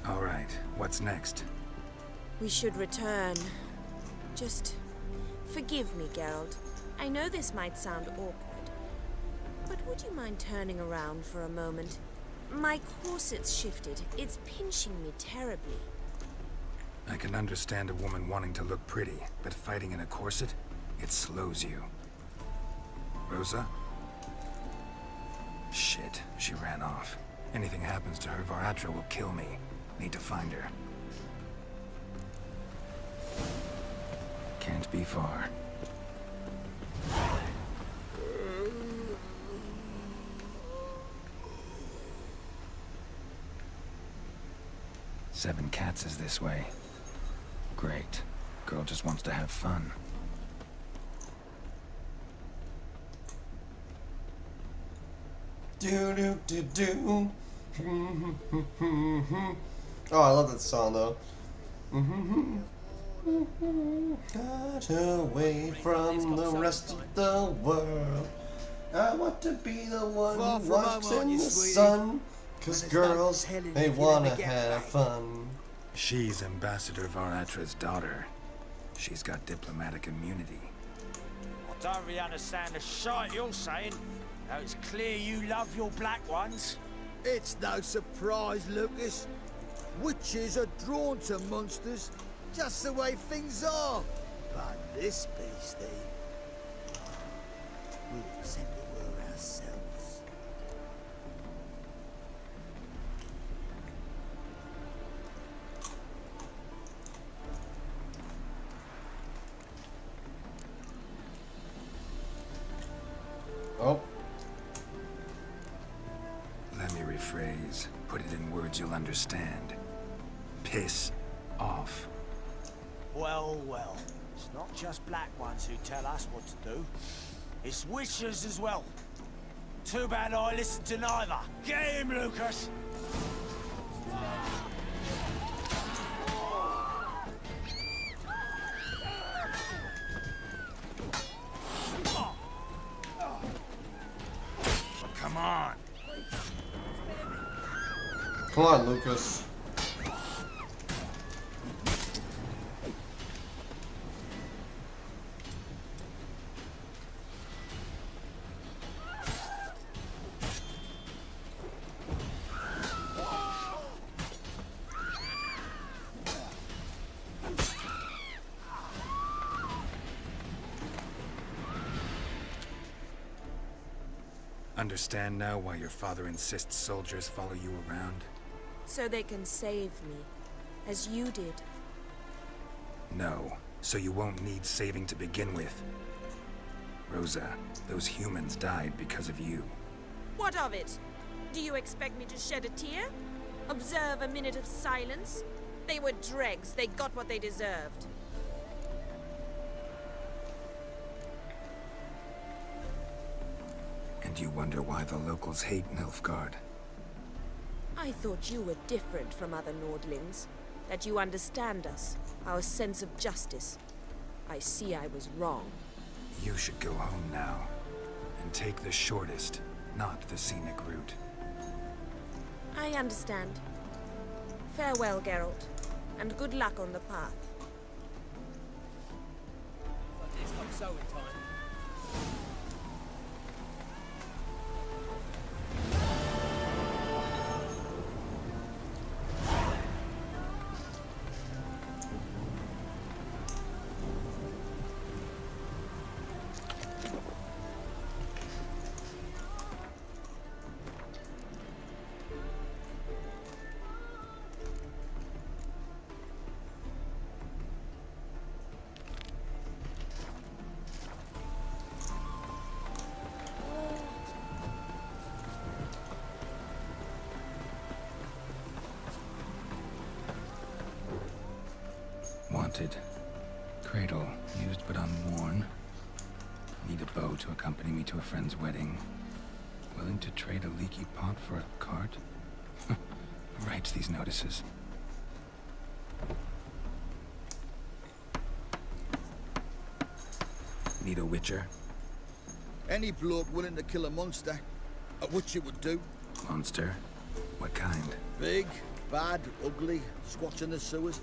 All right, what's next? We should return. Just forgive me, Geralt. I know this might sound awkward, but would you mind turning around for a moment? My corset's shifted. It's pinching me terribly. I can understand a woman wanting to look pretty, but fighting in a corset, it slows you. Rosa? Shit, she ran off. Anything happens to her, Varatra will kill me. Need to find her. Can't be far. Seven Cats is this way. Great. Girl just wants to have fun. Do do do do. Oh, I love that song though. Got away from the rest of the world. I want to be the one Far who from walks home, aren't in you, the sweetie? sun. Cause When there's no girls, telling they if you'll wanna ever get have back. fun. She's Ambassador Varatra's daughter. She's got diplomatic immunity. I don't really understand the shite you're saying. Now it's clear you love your black ones. It's no surprise, Lucas. Witches are drawn to monsters, just the way things are. But this beastie, we'll send it where ourselves. Oh. Let me rephrase. Put it in words you'll understand. Piss off. Well, well. It's not just black ones who tell us what to do. It's witches as well. Too bad I listened to neither. Get him, Lucas! Come on. Come on, Lucas. Understand now why your father insists soldiers follow you around? So they can save me, as you did. No, so you won't need saving to begin with. Rosa, those humans died because of you. What of it? Do you expect me to shed a tear? Observe a minute of silence? They were dregs. They got what they deserved. And you wonder why the locals hate Nilfgaard. I thought you were different from other Nordlings. That you understand us, our sense of justice. I see I was wrong. You should go home now. And take the shortest, not the scenic route. I understand. Farewell, Geralt, and good luck on the path. It's come so in time. Wanted. Cradle, used but unworn. Need a bow to accompany me to a friend's wedding. Willing to trade a leaky pot for a cart? Who writes these notices? Need a witcher? Any bloke willing to kill a monster, a witcher would do. Monster? What kind? Big, bad, ugly, squats in the sewers.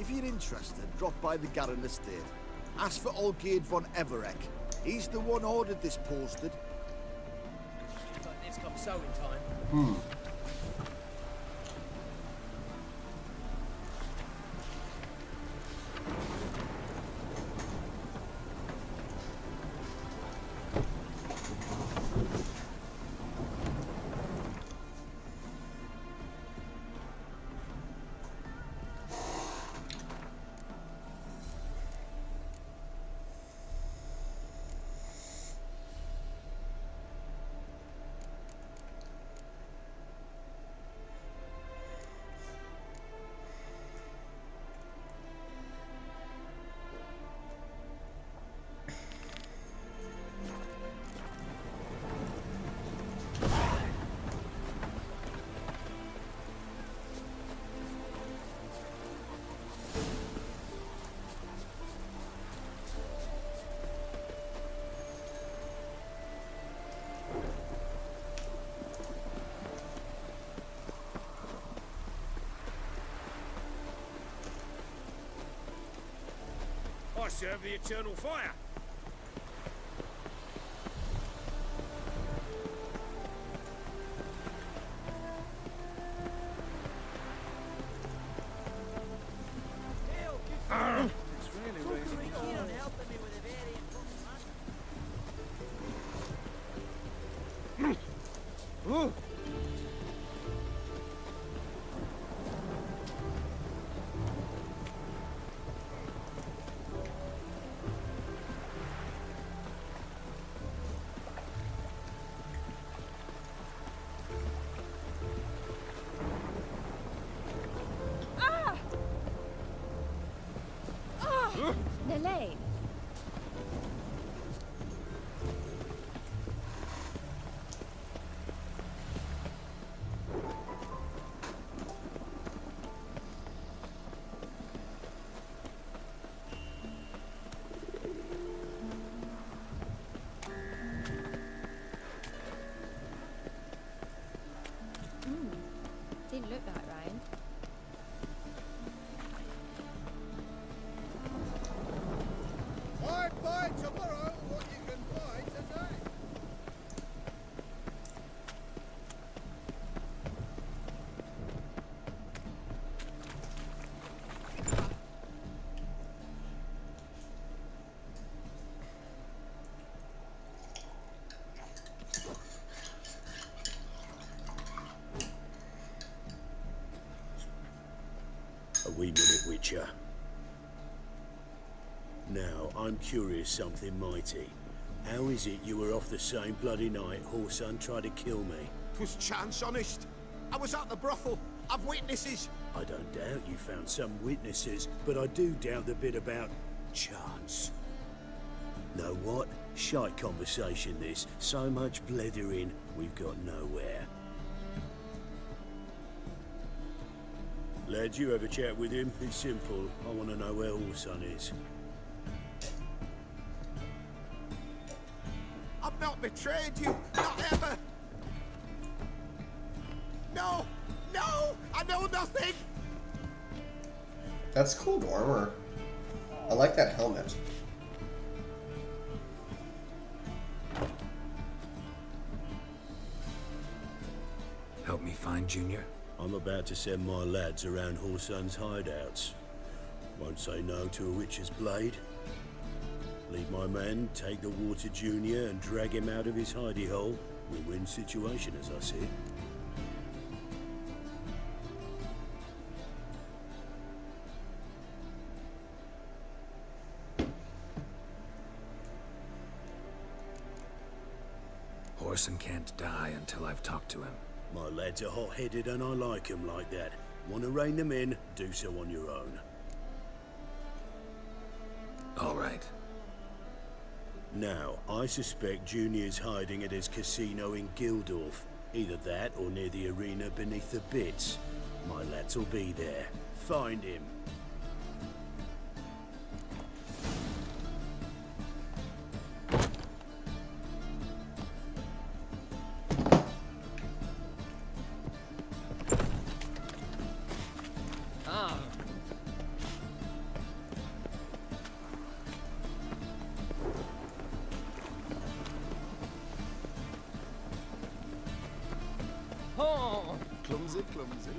If you're interested, drop by the Garen estate. Ask for Olgierd von Everek. He's the one ordered this posted. It's come so in time. I serve the eternal fire. It's really raining. Ooh. Nalain. Didn't look like rain. Buy tomorrow what you can buy today. A wee minute, Witcher. Now, I'm curious something mighty. How is it you were off the same bloody night Whoreson tried to kill me? 'Twas chance, honest. I was at the brothel. I've witnesses. I don't doubt you found some witnesses, but I do doubt the bit about chance. Know what? Shite conversation this. So much blethering, we've got nowhere. Lad, you have a chat with him? It's simple. I want to know where Whoreson is. betrayed you. Not ever. No! No! I know nothing! That's cool armor. I like that helmet. Help me find Junior? I'm about to send my lads around Horsun's hideouts. Won't say no to a witch's blade. Lead my men, take the Water Junior and drag him out of his hidey hole. Win-win situation, as I see it. Horson can't die until I've talked to him. My lads are hot-headed and I like 'em like that. Want to rein them in, do so on your own. All right. Now, I suspect Junior's hiding at his casino in Gildorf. Either that or near the arena beneath the bits. My lads will be there. Find him. Clumsy, clumsy.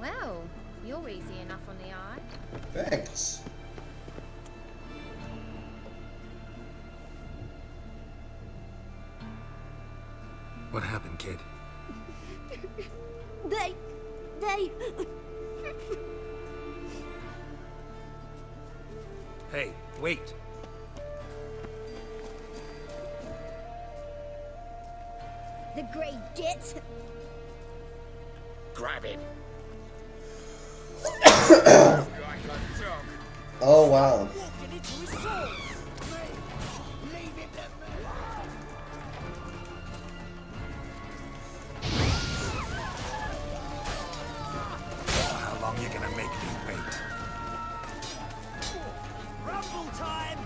Well, you're easy enough on the eye. Thanks. What happened, kid? They... Hey, wait! The Grey Git. Grab him. Oh wow. How long you gonna make me wait? Rumble time!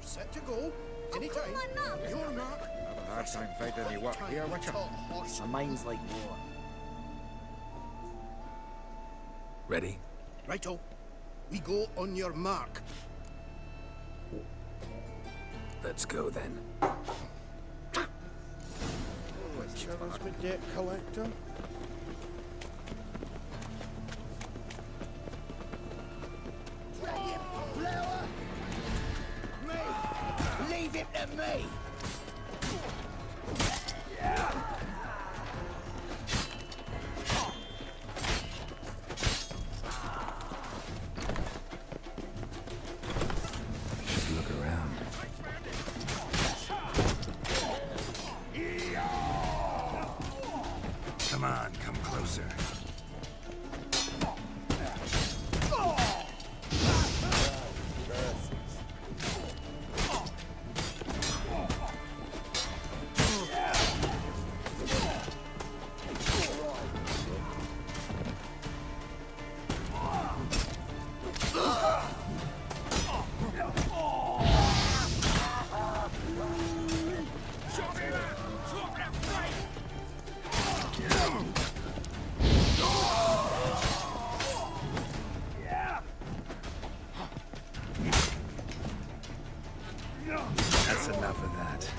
Set to go. Anytime. Your mark. Have a hard time finding any work here, Witcher. My mind's like water. Ready? Righto. We go on your mark. Let's go then. Whichever's my debt collector. Drag him, blower! Me! Leave him to me! Come on, come closer. That's enough of that.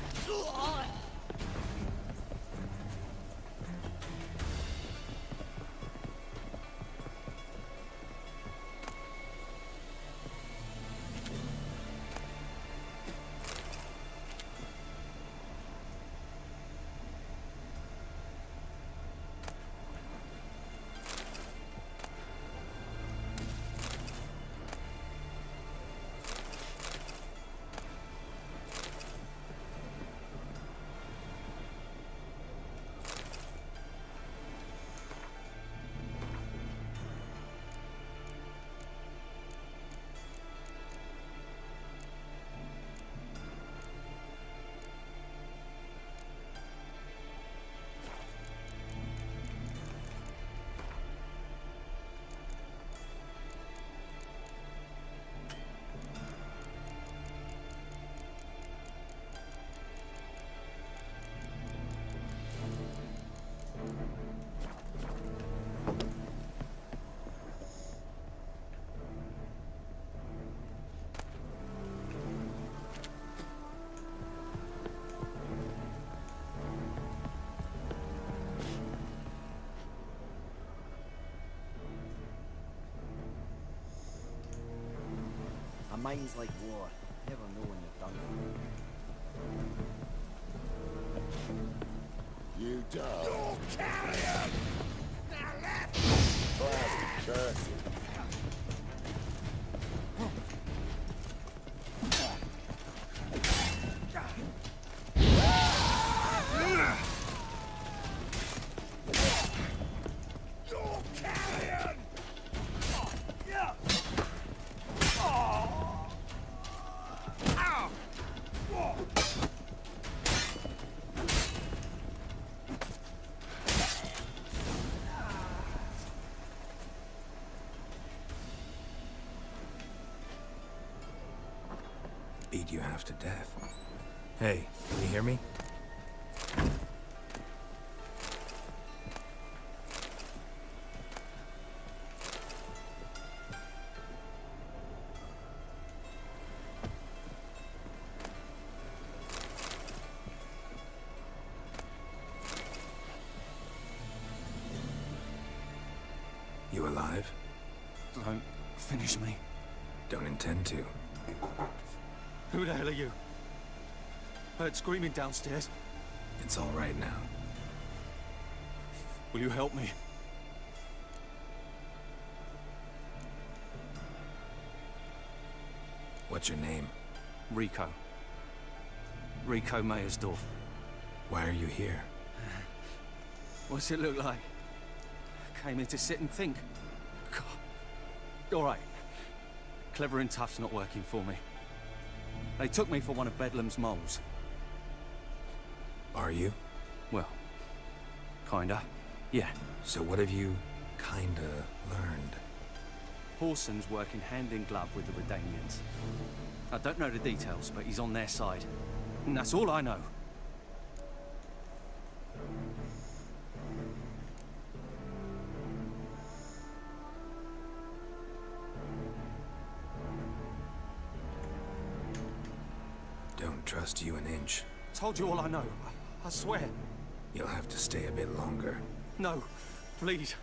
A mind's like war. Never know when you're done for. You dog. You're carrion! Now left! Blasted curse. You're carrion! Yeah! Beat you half to death. Hey, can you hear me? You alive? Don't finish me. Don't intend to. Who the hell are you? Heard screaming downstairs. It's all right now. Will you help me? What's your name? Rico. Rico Meyersdorf. Why are you here? What's it look like? Came here to sit and think. God. All right. Clever and tough's not working for me. They took me for one of Bedlam's moles. Are you? Well, kinda. Yeah. So what have you kinda learned? Horson's working hand in glove with the Redanians. I don't know the details, but he's on their side. And that's all I know. Don't trust you an inch. Told you all I know. I swear. You'll have to stay a bit longer. No, please.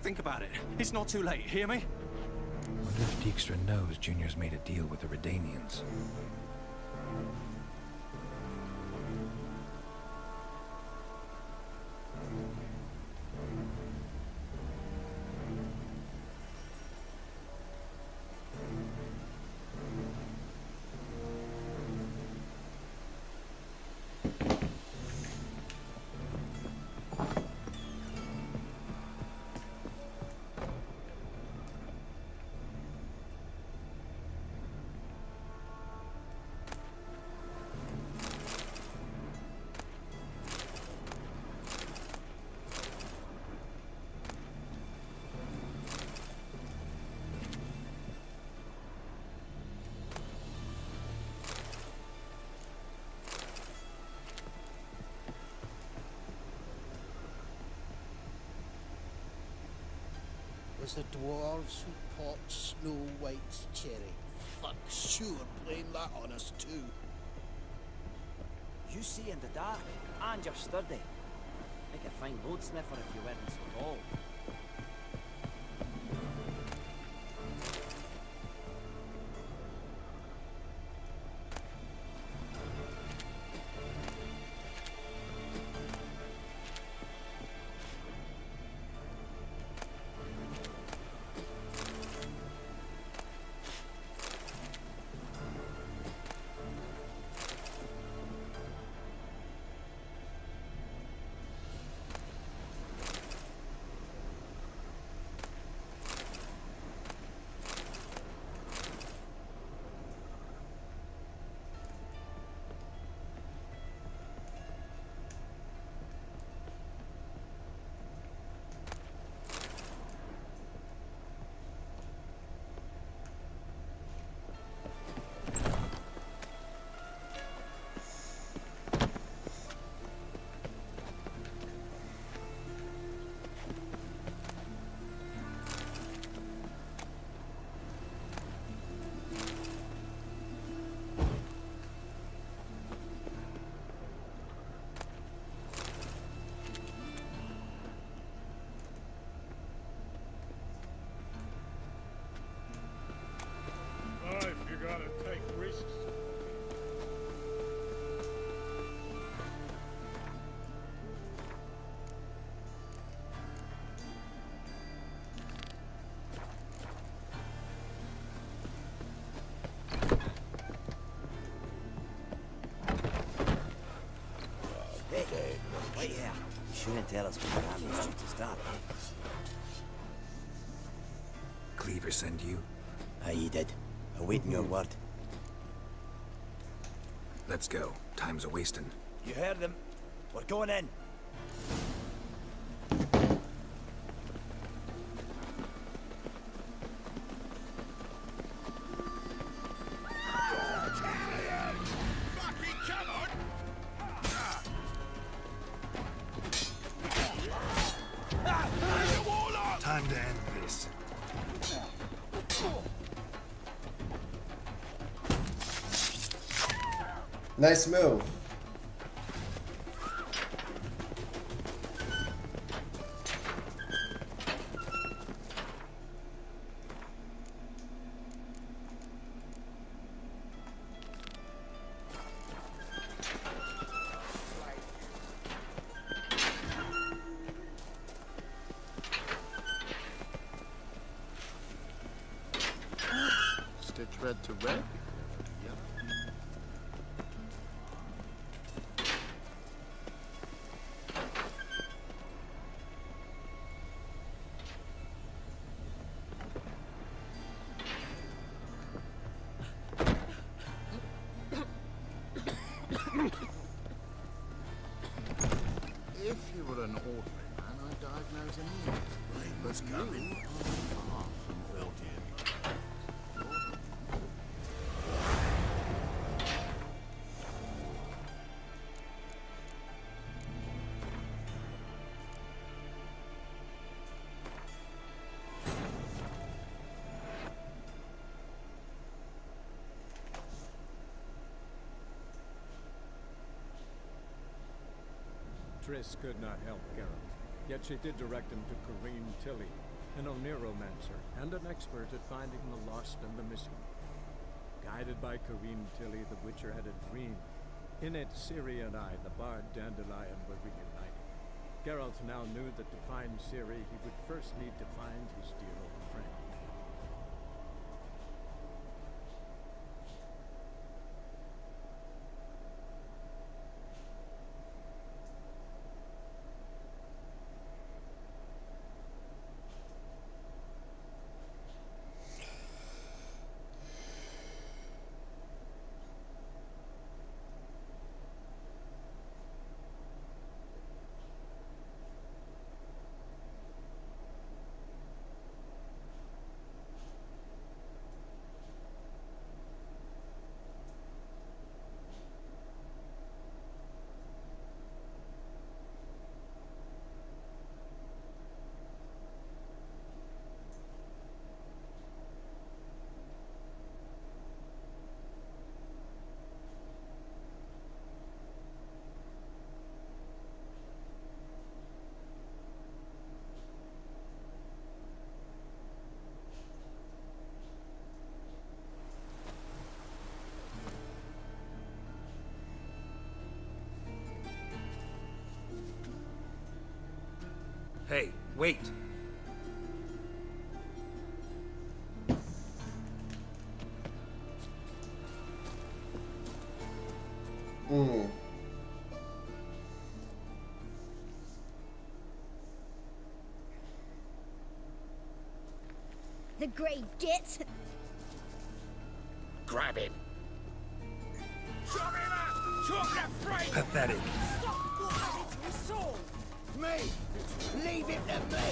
Think about it. It's not too late, hear me? Wonder if Dijkstra knows Junior's made a deal with the Redanians. was the dwarves who popped Snow White's cherry. Fuck sure blamed that on us too. You see in the dark, and you're sturdy. Make a fine load sniffer if you weren't so tall. You gotta take risks. Hey, wait here. You shouldn't tell us when the ambulance due to start. Cleaver send you? Aye, he did. Awaiting your word. Let's go. Time's a wasting. You heard them. We're going in. Time to end this. Nice move. Stitch red to red. If he were an ordinary man, I'd diagnose him in. Rain was coming. Far from Veldian. Triss could not help Geralt, yet she did direct him to Corrine Tilly, an Oniromancer and an expert at finding the lost and the missing. Guided by Corrine Tilly, the Witcher had a dream. In it, Ciri and I, the bard Dandelion, were reunited. Geralt now knew that to find Ciri, he would first need to find his dear old friend. Hey, wait. The Grey Git. Grab him. Pathetic. Me! Leave it to me!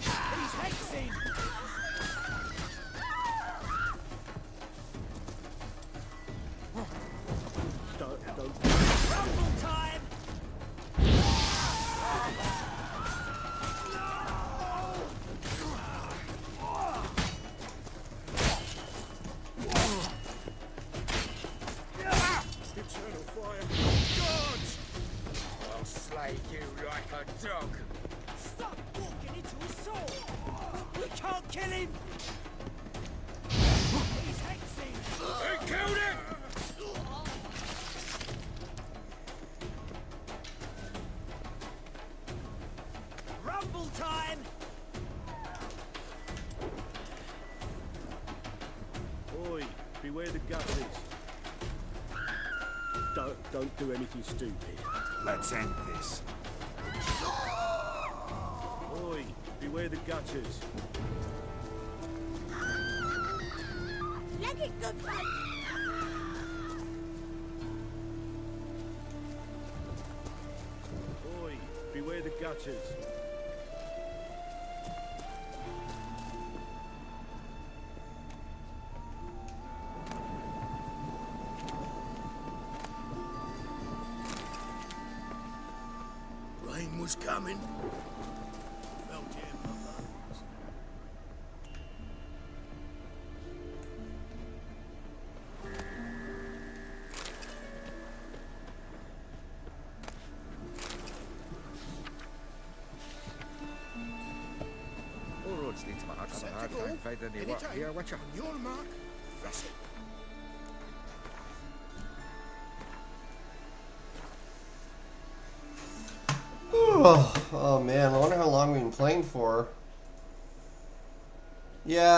He's hexing! Don't. Rumble time! Eternal fire. Gods! I'll slay you like a dog. Stop walking into his sword! We can't kill him! He's hexing! Who killed him? Rumble time! Oi, beware the gutters. Don't do anything stupid. Let's end this. Oi, beware the gutters. Let it go, fight. Oi, beware the gutters. Rain was coming. Felt it in my bones. All roads lead to my heart. Set I'm a hard to go. time finding any work Anytime. here. Watch out. On your mark, Russell. Oh man, I wonder how long we've been playing for. Yeah.